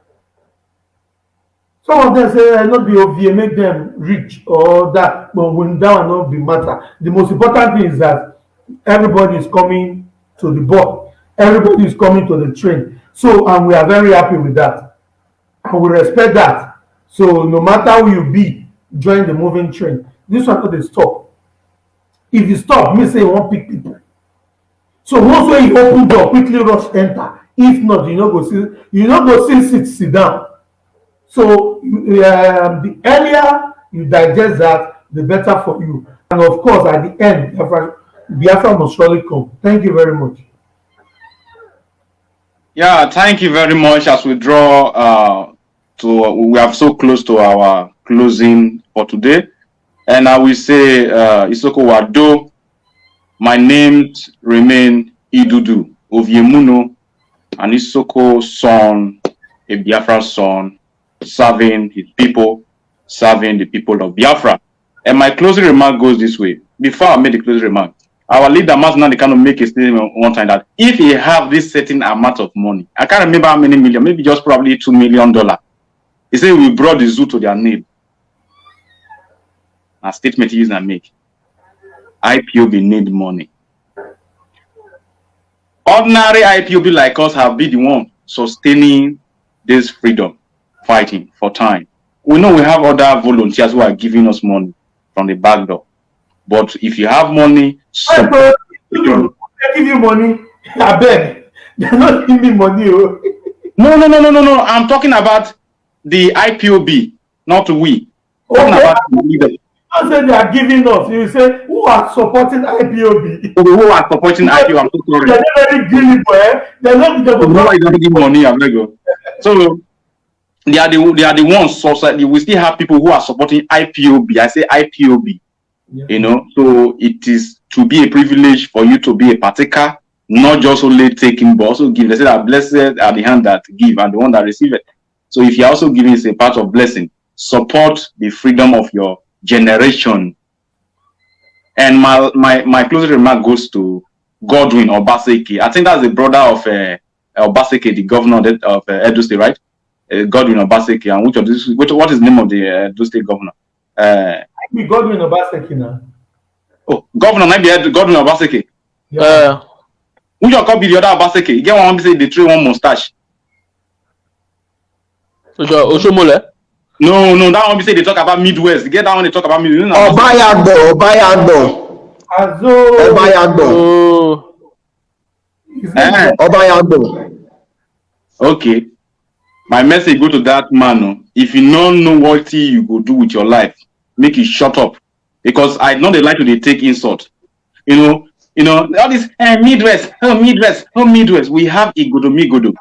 Some of them say not be OVA, make them rich or that, but when that will not be matter. The most important thing is that everybody is coming to the board. Everybody is coming to the train. So, and we are very happy with that. And we respect that. So, no matter who you be, join the moving train. This one not dey stop. If you stop, me say you won't pick people. So once when you open door, quickly rush enter. If not, you no go see seat sit down. So the earlier you digest that, the better for you. And of course, at the end, Biafra must surely come. Thank you very much. Yeah, thank you very much. As we draw we are so close to our closing for today, and I will say, Isoko Wado, my name remain Idudu. Oviemuno, an Isoko son, a Biafra son, serving his people, serving the people of Biafra. And my closing remark goes this way. Before I make the closing remark, our leader must now kind of make a statement one time that if he have this certain amount of money, I can't remember how many million, maybe just probably $2 million. He said we brought the zoo to their name. A statement he used and make. IPOB need money. Ordinary IPOB like us have been the one sustaining this freedom, fighting for time. We know we have other volunteers who are giving us money from the back door. But if you have money, they give you money. I beg. They're not giving me money. Oh. No. I'm talking about the IPOB, not we. Okay. About the leaders. I said they are giving us. You say who are supporting IPOB? Who are supporting IPOB? I'm so sorry. They're not very greedy, boy. They're not. Nobody doesn't give money. I'm go. So they are the ones. Society. We still have people who are supporting IPOB. I say IPOB. Yeah. You know, so it is to be a privilege for you to be a partaker, not just only taking, but also give. They say that blessed are the hand that give and the one that receive it. So if you're also giving, is a part of blessing. Support the freedom of your generation. And my closing remark goes to Godwin Obaseki. I think that's the brother of Obaseki, the governor of Edo State, right? Godwin Obaseki. And what is the name of the Edo State governor? Godwin Obaseki now. Oh, governor, maybe Godwin Obaseki. Yeah. Who you call be the other Obaseki? You get one say they trade one mustache. Oshomole? No, that one be say they talk about Midwest. Get that one they talk about Midwest. Obayagbo. Okay. My message go to that man. If you don't know what you go do with your life, make it shut up. Because I know they like to take insult. You know, all this Midwest. We have Migodo.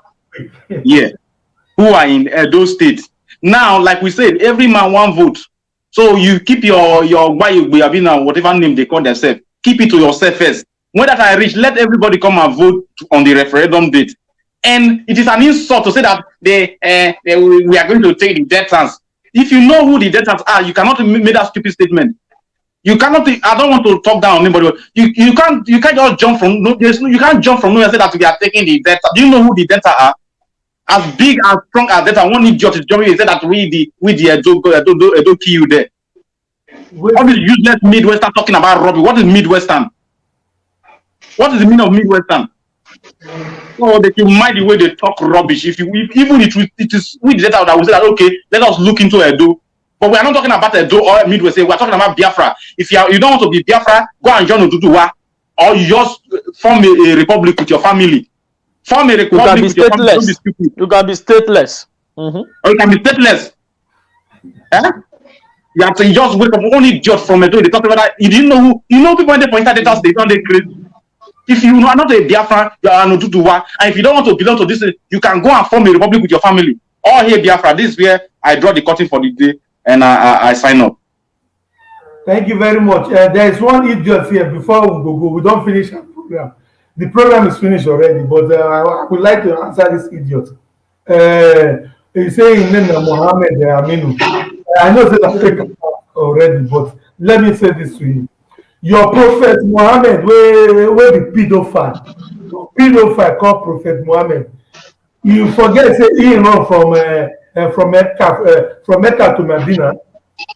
Yeah. Who are in those states. Now, like we said, every man one vote. So you keep your whatever name they call themselves, keep it to yourself first. When that I reach, let everybody come and vote on the referendum date. And it is an insult to say that we are going to take the debtors. If you know who the debtors are, you cannot make that stupid statement. You cannot. I don't want to talk down on anybody. You can't just jump from you can't jump from nowhere and say that we are taking the debtors. Do you know who the debtors are? As big as strong as that, one idiot is jumping and say that we don't kill you there. All this useless Midwestern talking about rubbish. What is Midwestern? What is the meaning of Midwestern? Oh, they can mind the way they talk rubbish. Even if it is we the data that will say that okay, let us look into Edo. But we are not talking about Edo or Midwest. We are talking about Biafra. If you don't want to be Biafra, go and join Oduduwa, or you just form a republic with your family. Form a republic with your family. You can be stateless. Mm-hmm. Or you can be stateless. You have to just wake up only idiot from Edo. They talk about that. You didn't know who. You know people when they point out data, they don't crazy. If you are not a Biafra, you are an Oduduwa, and if you don't want to belong to this, you can go and form a republic with your family. All here Biafra. This is where I draw the curtain for the day, and I sign up. Thank you very much. There is one idiot here before we go. We don't finish our program. The program is finished already, but I would like to answer this idiot. He's saying name Mohammed Aminu. I know that already, but let me say this to you. Your prophet Muhammad, where the pedophile called Prophet Muhammad. You forget say he run from Mecca to Medina.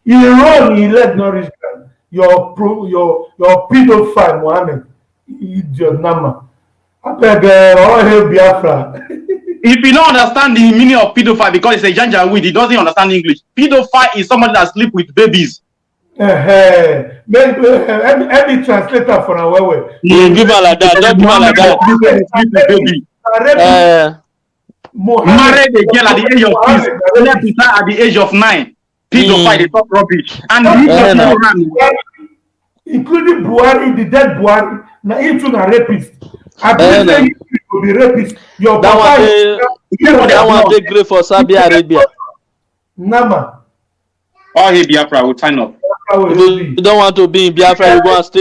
He run, he led no reach ground. Your pedophile Muhammad, idiot nama. I beg all hail Biafra. If you don't understand the meaning of pedophile because it's a Janjaweed, he doesn't understand English. Pedophile is somebody that sleep with babies. Every translator for our way. You give her like that. Don't give her like that. Married a girl at the age of 6, left with her at the age of 9. Pedophile, they talk rubbish. And including Buhari, the dead Buhari, now into a rapist. I believe you will be rapist. Your that one take great for Saudi Arabia. Nama. All here Biafra will sign up. If you don't want to be in Biafra, you go and stay.